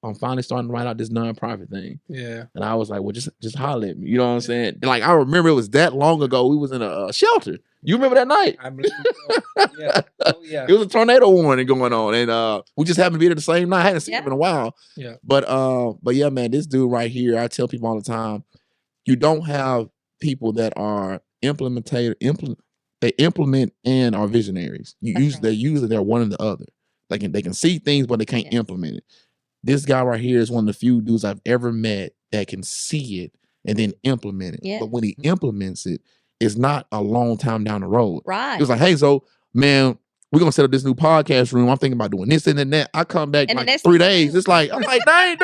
this nonprofit thing. Yeah. And I was like, well, just holler at me. You know what I'm saying? Like, I remember it was that long ago. We was in a shelter. You remember that night? I believe so. Yeah. Oh, yeah. It was a tornado warning going on. And we just happened to be there the same night. I hadn't seen him in a while. Yeah. But yeah, man, this dude right here, I tell people all the time, you don't have people that are they implement and are visionaries. They're one or the other. They can see things, but they can't implement it. This guy right here is one of the few dudes I've ever met that can see it and then implement it. Yeah. But when he implements it, it's not a long time down the road. Right. It was like, hey, so man, we're gonna set up this new podcast room. I'm thinking about doing this and that. I come back And like 3 days. It's like, I'm like, dang.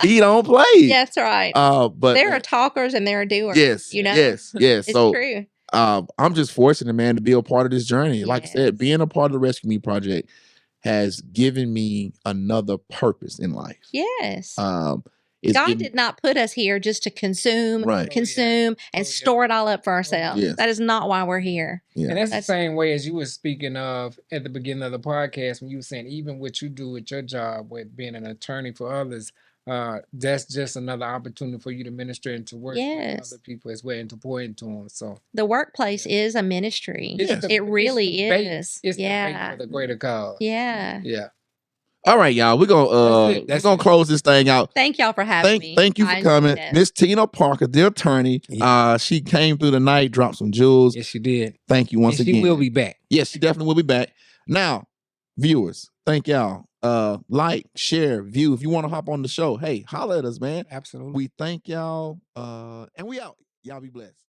He don't play. That's right. But there are talkers and there are doers. Yes. You know? Yes. It's So true. I'm just fortunate, man, to be a part of this journey. Like I said, being a part of the Rescue Me Project has given me another purpose in life. Yes. God did not put us here just to consume, and store it all up for ourselves. Yes. That is not why we're here. Yeah. And that's the same way as you were speaking of at the beginning of the podcast when you were saying even what you do with your job with being an attorney for others, that's just another opportunity for you to minister and to work with other people as well and to pour into them. So the workplace is a ministry. Yes. It really is. It's the bait for the greater cause. Yeah. Yeah. All right, y'all. We're gonna close this thing out. Thank y'all for having me. Thank you for coming. Miss Tina Parker, the attorney. Yeah. She came through the night, dropped some jewels. Yes, she did. Thank you once again. She will be back. Yes, she definitely will be back. Now, viewers, thank y'all. Like, share, view. If you want to hop on the show, hey, holler at us, man. Absolutely. We thank y'all. And we out. Y'all be blessed.